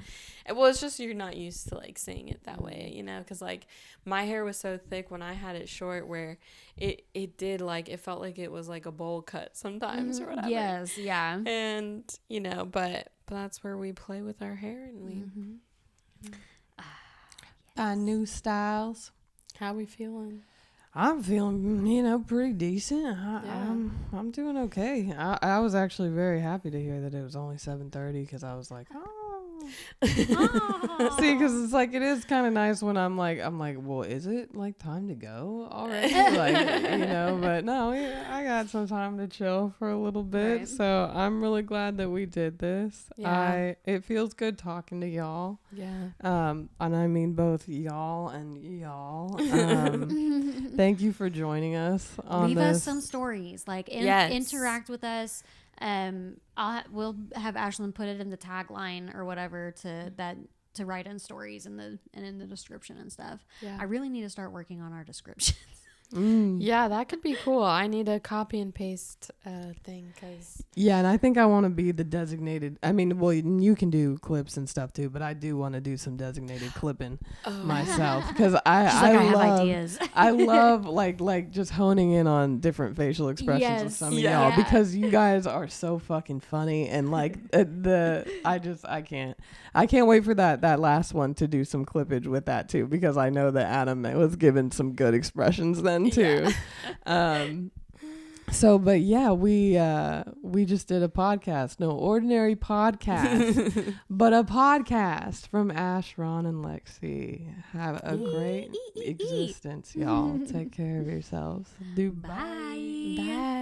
Speaker 4: Well, it's just you're not used to like seeing it that way, you know, because like my hair was so thick when I had it short, where it did like it felt like it was like a bowl cut sometimes or whatever.
Speaker 3: Yes, yeah.
Speaker 4: And you know, but that's where we play with our hair and we
Speaker 1: New styles.
Speaker 4: how we feeling.
Speaker 1: I'm feeling, pretty decent. I'm doing okay. I was actually very happy to hear that it was only 7:30 because I was like, See, because it's like it is kind of nice when I'm like, well, is it like time to go already? But no, I got some time to chill for a little bit.
Speaker 3: Right.
Speaker 1: So I'm really glad that we did this.
Speaker 4: Yeah.
Speaker 1: It feels good talking to y'all.
Speaker 4: Yeah.
Speaker 1: And I mean both y'all and y'all. Thank you for joining us on
Speaker 3: Leave
Speaker 1: this.
Speaker 3: us some stories. Like,
Speaker 4: Yes.
Speaker 3: interact with us. We'll have Ashlyn put it in the tagline or whatever to write in stories in the description and stuff.
Speaker 4: Yeah.
Speaker 3: I really need to start working on our descriptions.
Speaker 2: Yeah, that could be cool. I need a copy and paste thing because
Speaker 1: Yeah, and I think I want to be the designated. I mean, well, you can do clips and stuff too, but I do want to do some designated clipping myself because I
Speaker 3: have
Speaker 1: love
Speaker 3: ideas.
Speaker 1: I love like just honing in on different facial expressions with some of
Speaker 3: Yeah.
Speaker 1: y'all because you guys are so fucking funny and like I can't wait for that last one to do some clippage with that too because I know that Adam was given some good expressions then too. So, but yeah, we just did a podcast. No ordinary podcast, but a podcast from Ash, Ron, and Lexi. Have a great existence, y'all. Take care of yourselves.
Speaker 3: Bye.
Speaker 2: bye.